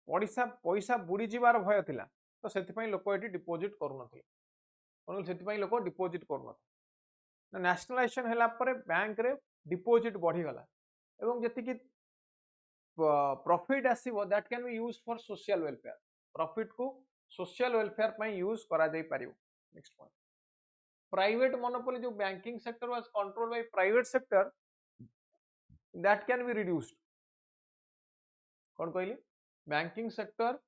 पैसा पैसा बुड़ी जीवार भय थिला तो सेति पई लोक एटी डिपोजिट करूनथले कोन सेति पई लोक डिपोजिट करूनथले। ना नेशनलाइजेशन हैला परे बैंक रे डिपोजिट बढ़ी गला एवं जति कि प्रॉफिट आसीबो that can be used for social welfare. Profit को सोशल वेलफेयर पई यूज करा जाई परिबो। नेक्स्ट पॉइंट, private monopoly जो banking sector was controlled by private sector that can be reduced। कौन कहली? बैंकिंग सेक्टर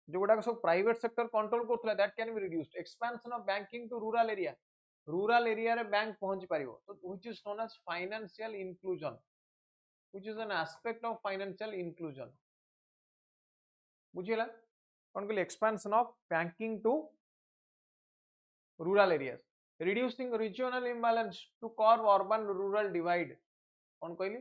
जो गुडा सब प्राइवेट सेक्टर कंट्रोल करथला that can be reduced. Expansion of banking to rural area रे बैंक पहुंच पारिबो तो which is known as financial inclusion, which is an aspect of financial inclusion. बुझिला कौन कहली? Expansion of banking to rural areas, reducing regional imbalance to curb urban rural divide। कौन कहली?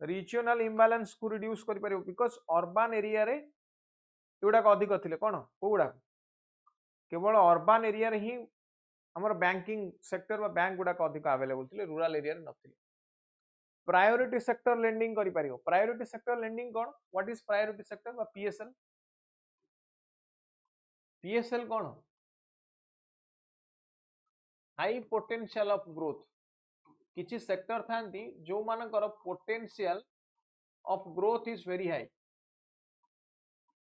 Regional इम्बालांस को रिड्यूस करि परिबो बिकॉज अर्बन एरिया रे एगुड़ा अधिक थिले कोन कोगुड़ा केवल अर्बन एरिया रे ही हमर बैंकिंग सेक्टर बा बैंक गुड़ा अधिक अवेलेबल थिले रूरल एरिया रे नथिले प्रायोरिटी सेक्टर लेंडिंग करि परिबो प्रायोरिटी सेक्टर लेंडिंग कोन व्हाट इज प्रायोरिटी सेक्टर बा पीएसएल पीएसएल कोन हाई पोटेंशियल ऑफ ग्रोथ किछि सेक्टर थांती जो मानकर potential of growth is very high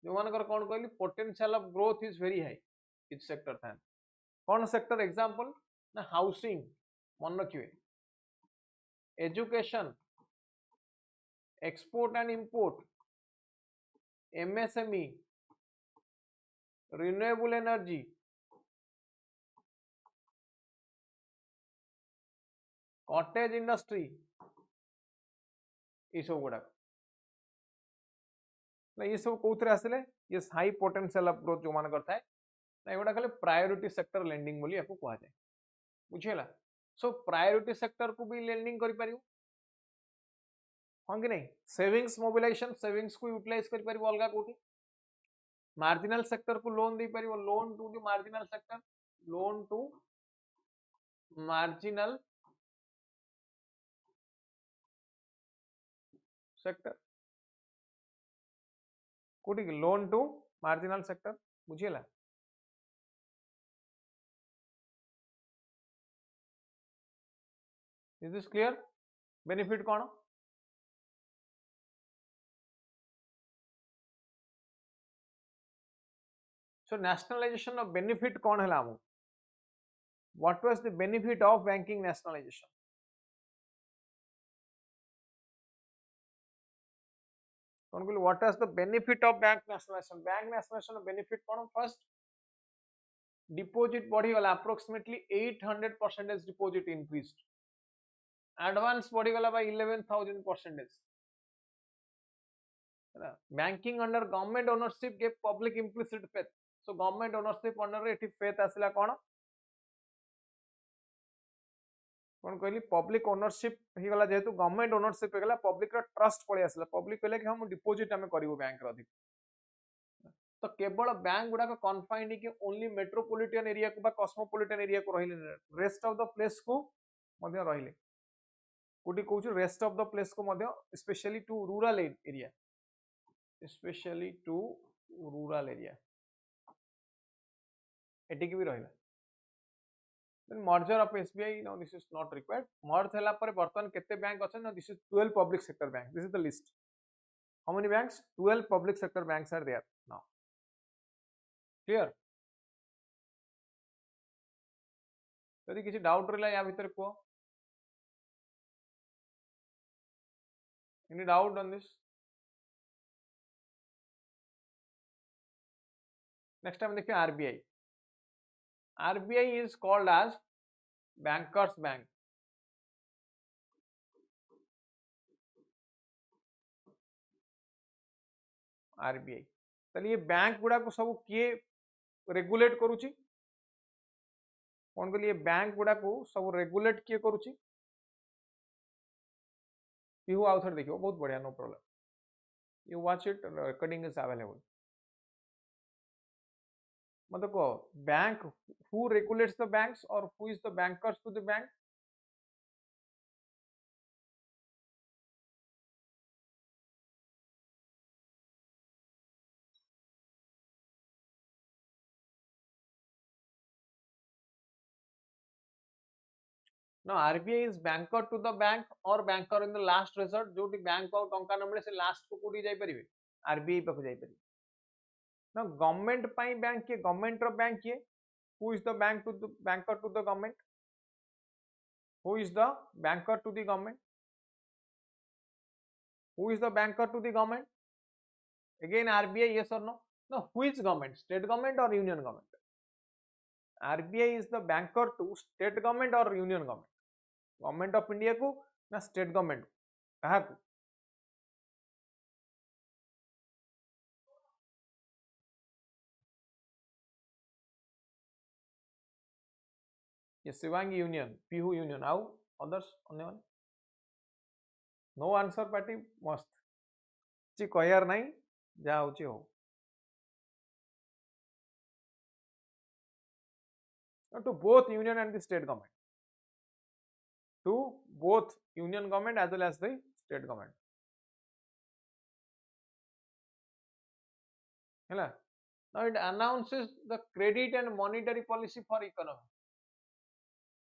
जो मानकर कोन कहली potential of growth is very high किछि सेक्टर था कौन सेक्टर एग्जांपल ना हाउसिंग मन रखिए education export and import MSME renewable energy cottage industry ये सब गुड़ा ये सब कौन आसिले ये हाई पोटेंशियल ऑफ ग्रोथ जो मान करता है ना एगुड़ा खाली प्रायोरिटी सेक्टर लेंडिंग बोली याको कहा जाए बुझीला सो प्रायोरिटी सेक्टर को भी लेंडिंग करि परियो हां कि नहीं सेविंग्स मोबिलाइजेशन सेविंग्स को यूटिलाइज करि परियो अलगा कोठी मार्जिनल सेक्टर को लोन दे परियो loan to the marginal sector loan to marginal sector कोठी लोन टू मार्जिनल सेक्टर बुझीला इज दिस क्लियर बेनिफिट कौन सो नेशनलाइजेशन ऑफ बेनिफिट कौन है लामु what was the benefit of banking nationalisation कौन कहली what was the benefit of bank nationalisation benefit कौन first deposit बढ़ी गला अप्रोक्सीमेटली 800% डिपॉजिट इंक्रीज्ड एडवांस बढ़ी गला by 11,000% banking under government ownership gave public implicit faith so government ownership under एठी faith आसिला कोन कौन कहली पब्लिक ओनरशिप ही गला जेहेतु गवर्नमेंट ओनरशिप गला पब्लिक रा ट्रस्ट पळे आसिला पब्लिक कहले कि हम डिपॉजिट हमें करिवो बैंक रा अधिक तो केवल बैंक गुडा को कन्फाइंड कि ओनली मेट्रोपॉलिटन एरिया को बा कॉस्मोपॉलिटन एरिया को रहिले रेस्ट ऑफ द प्लेस को मध्य रहिले कोटी कहूछु रेस्ट ऑफ द प्लेस को मध्य specially to rural area specially to rural area एटी की भी रहिला then merger of SBI now this is not required merge hela pare bartan kete bank achen now this is 12 public sector bank this is the list how many banks 12 public sector banks are there now clear यदि किसी doubt रहला या भीतर को any doubt on this next time देखिए RBI RBI is called as bankers bank RBI तले ये bank गुडा को सब किए रेगुलेट करूची कौन कहली ये बैंक गुडा को सब रेगुलेट किए करूची पीहू आउ थर देखियो बहुत बढ़िया no problem you watch it recording is available मतलब को bank who regulates the banks और who is the bankers to the bank no RBI is banker to the bank or banker in the last resort जो bank को टंका न मिले से last को कोडी जाई परिबे RBI पाखु जाई परिबे ना गवर्नमेंट पाई बैंक के गवर्नमेंट रो बैंक के who is the bank to the banker to the government who is the banker to the government who is the banker to the government again RBI yes or no no who is government state government or union government RBI is the banker to state government or union government government of India को ना state government कहा को ये Shivangi union Pihu union आउ others अन्य no answer party मस्त जी कहयार नहीं जहाँ हो to both union and the state government, to both union government as well as the state government. Now it announces the credit and monetary policy for economy.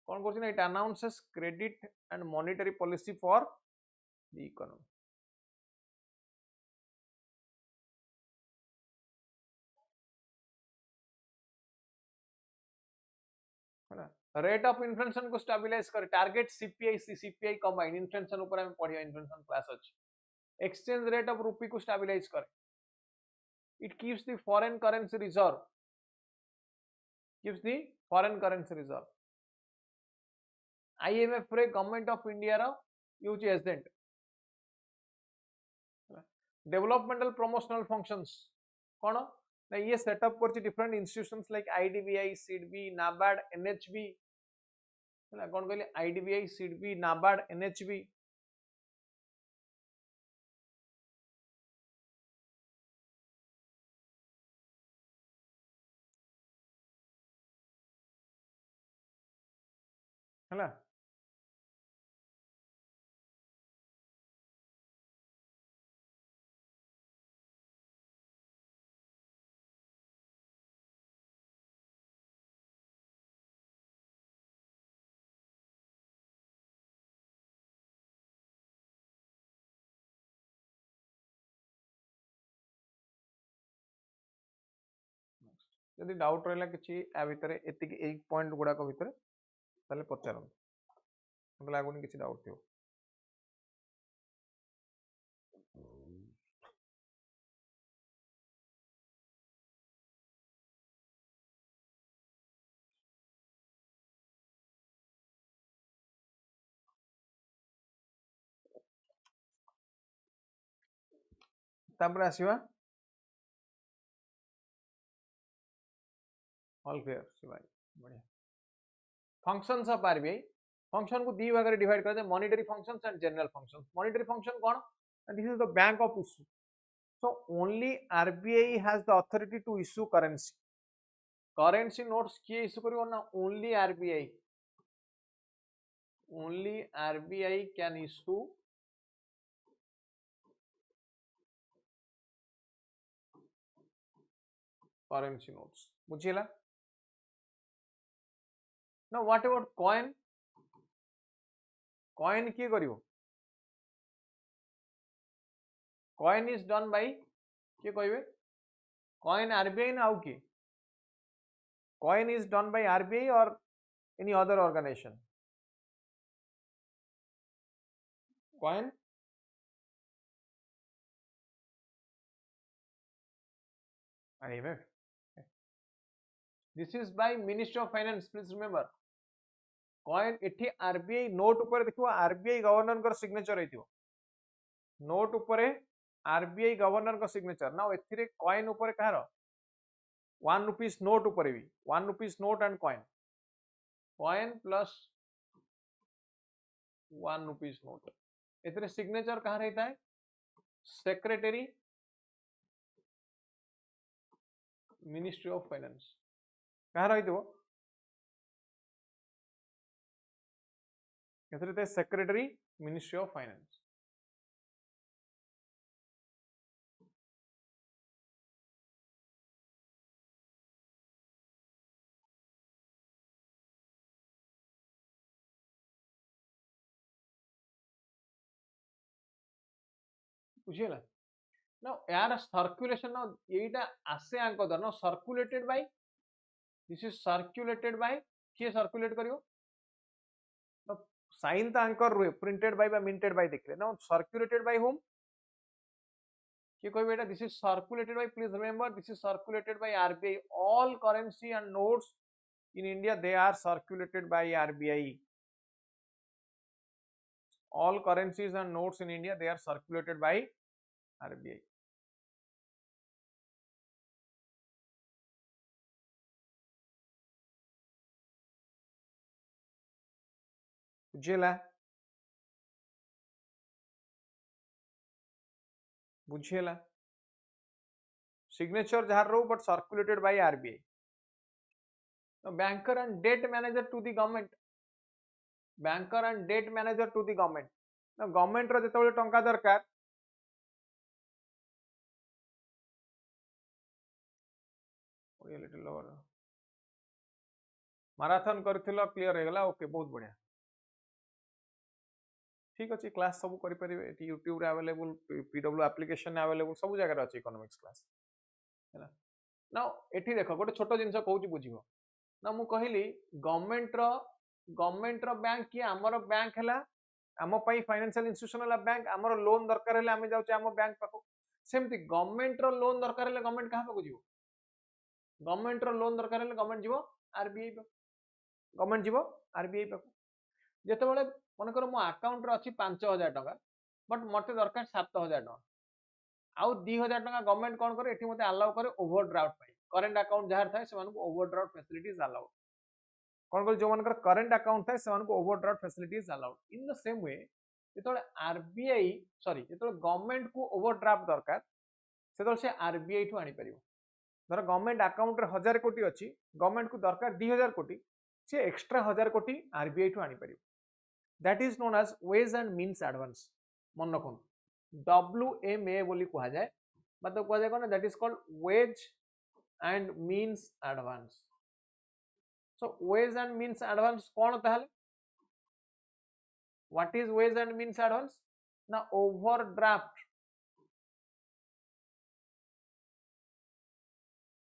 कौन करछि ना it announces credit and monetary policy for the economy. Rate of inflation को stabilize करे target CPI CPI combined inflation ऊपर हम पढ़िया inflation class अछि exchange rate of rupee को स्टेबलाइज करे it keeps the foreign currency reserve keeps the foreign currency reserve IMF रे government of India रो use agent developmental promotional functions कौन ना ये सेटअप करछि different institutions like IDBI SIDBI NABARD NHB कौन कहले आईडीबीआई सीडबी नाबार्ड एनएचबी है जदि डाउट रहला किछि आ भितरे एतिक एक पॉइंट गुडा को भितरे ताले पचारम मते लागुनी किछि डाउट थियो तापर आसीबा ऑल क्लियर शिवाय बढ़िया फंक्शंस ऑफ आरबीआई फंक्शन को दी भाग में डिवाइड करते हैं monetary functions and general functions monetary function कौन and this is the bank of issue so only RBI has the authority to issue currency notes किए issue करियो ना only RBI can issue currency notes बुझिला now what about coin किए करियो coin is done by किए कहबे coin RBI ना आउ की coin is done by RBI or any other organization coin IMF this is by Ministry of Finance please remember coin एठी RBI note ऊपर देखो RBI गवर्नर का सिग्नेचर हेतियो नोट ऊपर RBI गवर्नर का सिग्नेचर ना एथिरे कॉइन ऊपर कहार 1 रुपीस नोट ऊपर भी 1 rupees note and coin plus 1 rupees note एथिरे सिग्नेचर कहां रहता है सेक्रेटरी मिनिस्ट्री ऑफ फाइनेंस कहां रहितो एथिरे सेक्रेटरी मिनिस्ट्री ऑफ फाइनेंस बुझिला ना यार सर्कुलेशन ना एटा आसे आंक दर ना circulated by this is circulated by के सर्कुलेट करियो साइन तो आंकर रुए प्रिंटेड बाय बा मिंटेड बाय देखले ना सर्कुलेटेड बाय होम कि कोई बेटा this is circulated by please remember this is circulated by RBI all currency and notes in India they are circulated by RBI all currencies and notes in India they are circulated by RBI बुझेला बुझीला signature जहार रो but circulated by RBI banker and debt manager to the government banker and debt manager to the government government रो जेतेबेले टंका दरकार little lower माराथन करथिलो क्लियर हो गला ओके बहुत बढ़िया ठीक अच्छे क्लास सब करें YouTube available PW application available सब जगह अच्छे इकोनॉमिक्स क्लास है ना एठी देखो गोटे छोट जिनस कहूँ बुझ ना मु कहली गवर्नमेंट रो बैंक कि आमर बैंक है आम फाइनेंशियल इंस्टीट्यूशन बैंक आमर लोन दरकार है आम जाऊे आम बैंक पाक सेमती गवर्नमेंट रो लोन दरकार है गवर्नमेंट क्या पाक जीव गवर्नमेंट रो लोन दरकार है गवर्नमेंट जीव आरबीआई पाक गवर्नमेंट जीव आरबीआई पाक जितेबाला मनकर मो आकाउंट रे अच्छी 5000 टका बट मत दरकार 7000 टका आउ 2000 टका गवर्नमेंट कौन करे एठी मते अलाउ करे ओवरड्राफ्ट करेंट अकाउंट जहार थाए से ओवरड्राफ्ट फैसिलिटीज अलाउड कौन कर जो मनकर करेंट अकाउंट थाए से overdraft facilities allowed in the same way जेतोले आरबीआई सॉरी जेतोले गवर्नमेंट को ओवरड्राफ्ट दरकार सेतोले से आरबीआई ठु आनी परिबो धर गवर्नमेंट अकाउंट रे 1000 कोटी अछि गवर्नमेंट को दरकार 2000 कोटी से एक्स्ट्रा 1000 कोटी आरबीआई ठु आनी परिबो that is known as ways and means advance मन रखो WMA बोली कहा जाए मतलब कहा जाए that is called ways and means advance so ways and means advance कौन ताहले what is ways and means advance ना overdraft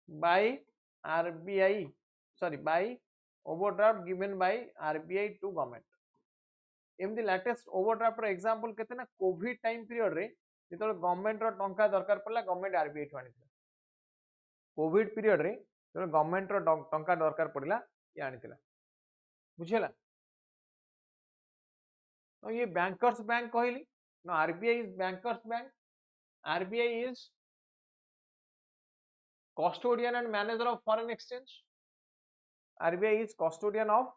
by RBI sorry by overdraft given by RBI to government एमती लेटेस्ट ओवरड्राफ्ट रो example केते ना Covid time period रे जेतो government रो टंका दरकार पड़ला गवर्नमेंट आरबीआई ठु आनिथिला कोविड पीरियड रे जेतो गवर्नमेंट रो टंका दरकार पड़ला ये आनिथिला बुझिला तो ये बैंकर्स बैंक कहली no RBI is banker's bank RBI is custodian and manager of foreign exchange RBI is custodian of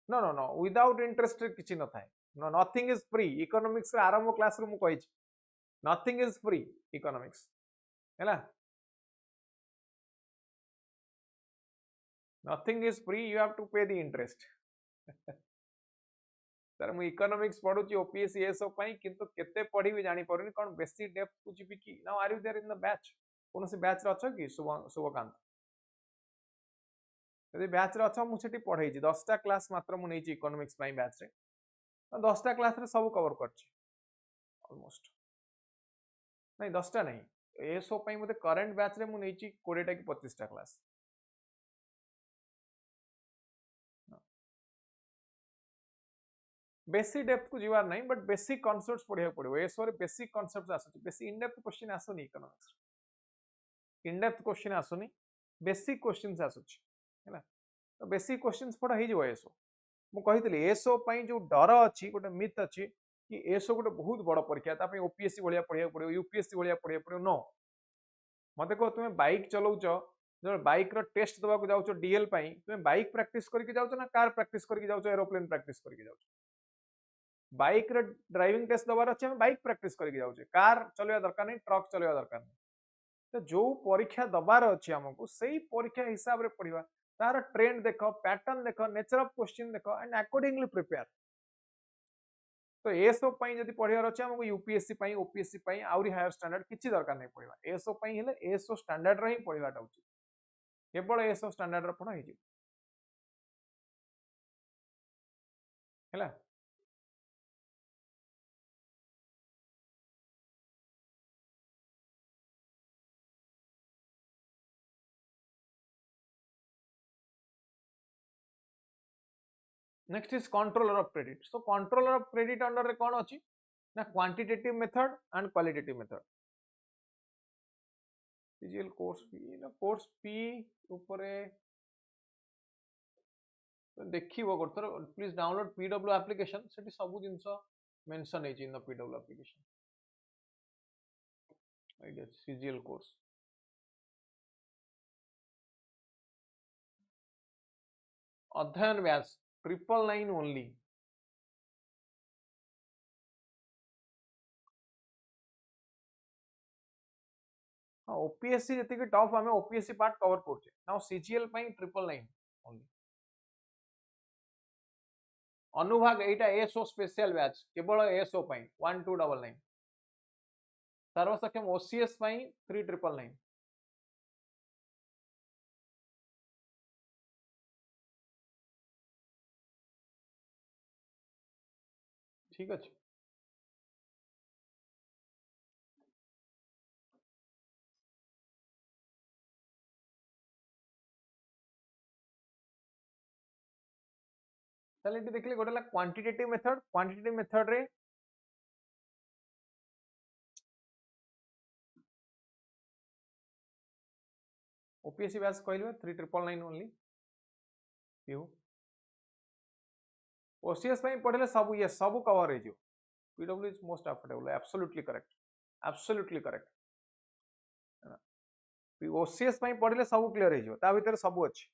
no without interest किछि न थाए no nothing is free economics रे आरंभ क्लास रे मु कहि nothing is free economics हैला nothing is free you have to pay the interest sir मु इकोनॉमिक्स पढुची ओपीएससी एसओ पई किंतु केते पढी भी जानि परनी कोन बेसी डेप्थ को जिबि की now are you there in the batch कोन से बैच रे अछो कि शुभकांत यदि बैच रे अछो मु सेठी पढाई छी 10टा क्लास मात्र मु नै छी इकोनॉमिक्स पई बैच रे 10टा क्लास रे सब कवर करची ऑलमोस्ट नहीं 10टा नहीं एसओ पई मते करंट बैच रे मु नै छी 20टा कि 25टा क्लास बेसी डेप्थ को जीवार नहीं बट बेसिक कॉन्सेप्ट्स पढ़िया पड़ो एसओ रे बेसिक कॉन्सेप्ट्स आसुची बेसी इन डेप्थ क्वेश्चन आसुनी इकोनॉमिक्स इन डेप्थ क्वेश्चन आसुनी बेसिक क्वेश्चंस आसुची हैला तो बेसिक क्वेश्चंस पढ़ा ही जो एसओ मु कहितली एसओ पई जो डर अछि गोटे मिथ अछि कि एसओ गोटे बहुत बड़ परीक्षा ता पई ओपीएससी भलिया पढ़िया पड़ो यूपीएससी भलिया पढ़िया पड़ो नो मते को तुमे बाइक चलाउछ जो बाइक रो टेस्ट दबा को जाउछ डीएल पई तुमे बाइक प्रैक्टिस करके जाउछ ना कार प्रैक्टिस करके जाउछ एरोप्लेन प्रैक्टिस करके जाउछ बाइक रे ड्राइविंग टेस्ट दबार अच्छे बाइक प्रैक्टिस करके जाउछे कार चलवा दरकार नहीं ट्रक चलवा दरकार नहीं तो जो परीक्षा दबार अच्छे हमको सही परीक्षा हिसाब रे पढ़िबा तार ट्रेंड देखो पैटर्न देखो नेचर ऑफ क्वेश्चन देखो एंड अकॉर्डिंगली प्रिपेयर तो एसओ पई जदी पढ़ियार अच्छे हमको यूपीएससी पई ओपीएससी पई आउरी हायर स्टैंडर्ड किछि दरकार नहीं पढ़िबा एसओ पई हेले एसओ स्टैंडर्ड रे ही पढ़िबाटा उचित केवल एसओ स्टैंडर्ड रे पढ़ा हिजि हैला next is controller of credit so controller of credit under रे कोन अछि ना quantitative method and qualitative method CGL course पी ऊपरे देखिबो गोटर प्लीज डाउनलोड पीडब्ल्यू एप्लिकेशन सेठी सब जिंस मेंशन है in the PW application idea CGL course अध्ययन व्यास 999 ओनली ओपीएससी जति टफ आम ओपीएससी पार्ट कवर करछे नाउ सीजीएल 999 ओनली अनुभाग एटा एसओ स्पेशल बैच केवल एसओ 1299 सर्वसक्षम ओसीएस 3999 ठीक अच्छे ताले देखले गोटे क्वांटिटेटिव मेथड रे ओपीएससी बैच कहले 3999 ओनली पीयू ओसीएस पढ़ले सब ये सब कवर हो PW is most affordable absolutely correct OCS पढ़ले सब क्लियर हो भितर सब अच्छे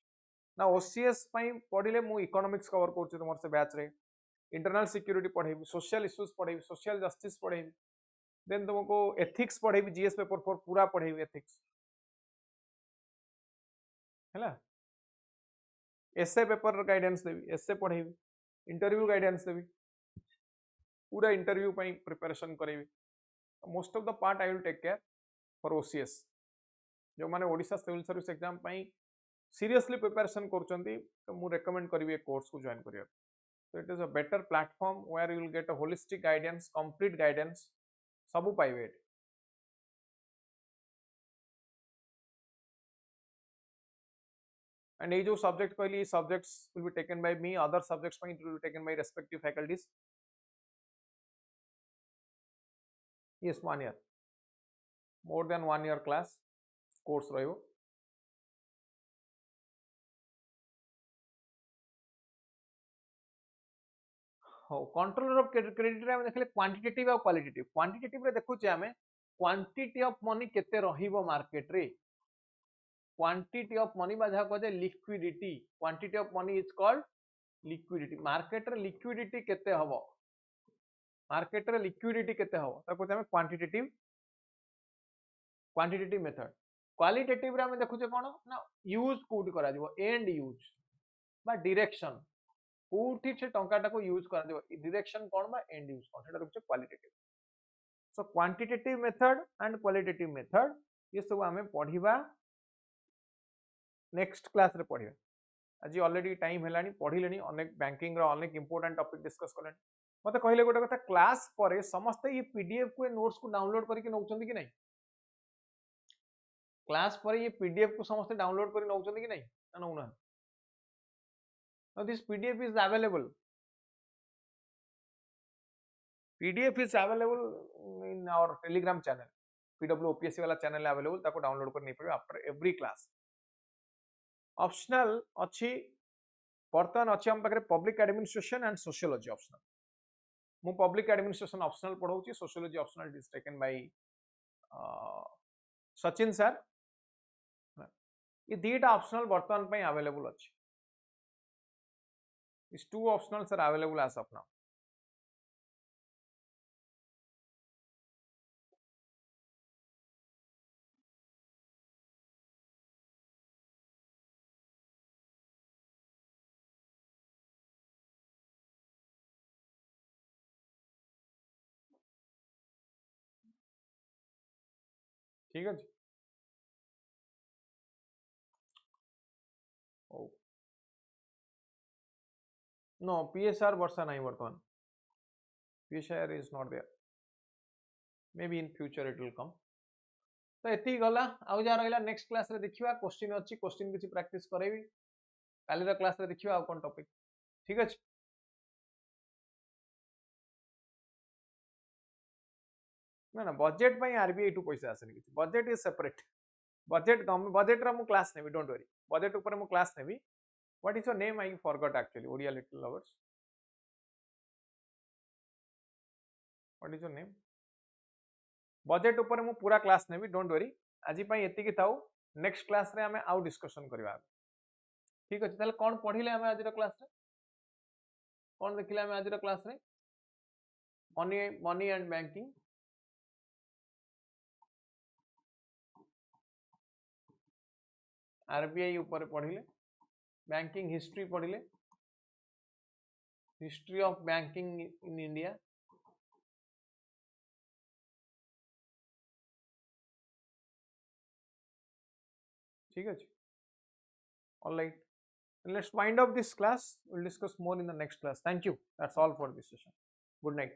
ना ओसीएस पढ़ले मु इकोनॉमिक्स कवर कर तुम से बैच रे इंटरनल सिक्योरिटी पढ़ेबी सोशल इश्यूज पढ़ेबी सोशल जस्टिस पढ़ेबी देन तुमको एथिक्स पढ़ेबी जीएस पेपर 4 पूरा पढ़ेबी एथिक्स हैला एसए पेपर गाइडेंस देबी एसए पढ़ेबी इंटरव्यू गाइडेंस देबी पूरा इंटरव्यू प्रिपरेशन करेबी most of the part I will take care for OCS जो माने Odisha civil service exam seriously preparation करछंती तो मु रेकमेंड करिवे ए कोर्स को जॉइन करिया so it is a better platform where you will get a holistic guidance complete guidance सब पाइबे and ये जो सब्जेक्ट कहली subjects will be taken by me other subjects it will be taken by respective faculties yes 1 year more than 1 year class course रहिबो controller of credit रे हम देखले quantitative और क्वालिटेटिव क्वांटिटेटिव रे देखुचे हमें क्वांटिटी ऑफ मनी केते रहिबो market रे क्वांटिटी ऑफ मनी बाजा को जे liquidity quantity of money is called liquidity market रे लिक्विडिटी केते हबो मार्केट रे लिक्विडिटी केते हबो ताको हमें क्वांटिटेटिव मेथड क्वालिटेटिव रे हम देखुचे कोन ना यूज कोड करा दिबो एंड यूज बा डायरेक्शन कोठी से टंकाटा को यूज कर दिबो डायरेक्शन कोन बा एंड यूज कोन सेटा रुचे qualitative so quantitative method and qualitative method ये सब हमें पढ़िबा नेक्स्ट क्लास रे पढ़िबा आज ऑलरेडी टाइम हेलानी पढ़िलेनी अनेक बैंकिंग रो अनेक इंपोर्टेंट टॉपिक डिस्कस करलेनी मते कहले गोटे कथा क्लास परे समस्त ये पीडीएफ को नोट्स को डाउनलोड करके नउचंदी कि नहीं क्लास परे ये पीडीएफ को समस्त डाउनलोड करके नउचंदी कि नहीं ना नउना now this pdf is available in our telegram channel pw opsc वाला चैनल अवेलेबल ताको डाउनलोड कर नहीं पड़े आफ्टर एवरी क्लास ऑप्शनल अच्छी बर्तमान अच्छी हम पाखे public administration and sociology optional मु पब्लिक एडमिनिस्ट्रेशन ऑप्शनल पढ़ाऊँ sociology optional is taken by Sachin sir ये दीटा ऑप्शनल बर्तमान पे अवेलेबल अच्छी These 2 optionals are available as of now. ठीक है जी oh. No, PSR वर्षा नहीं वर्तमान PSR is not there. Maybe in future it will come. तो एती गला आउ जा रहला नेक्स्ट क्लास रे देखिबा क्वेश्चन अछि क्वेश्चन किछि प्रैक्टिस करेबी काली रा क्लास रे देखिबा आ कोन टॉपिक ठीक अछि ना ना बजेट पई आरबीआई टू पैसा आसनी किछि बजेट इज सेपरेट बजेट रा मु class navy don't worry budget ऊपर मु class navy what is your name I forgot actually Odia little lovers what is your name budget ऊपर मु पूरा क्लास नेबी डोंट वरी आज पई एति कि थाउ नेक्स्ट क्लास रे हमें आउ डिस्कशन करबा ठीक अछि ताले कोन पढिले हमें आज रा क्लास रे कोन देखिले हमें आज रा क्लास रे मनी एंड बैंकिंग आरबीआई ऊपर पढ़िले, बैंकिंग हिस्ट्री पढ़िले, history of banking in India, ठीक है। All right, let's wind up this class. We'll discuss more in the next class. Thank you. That's all for this session. Good night.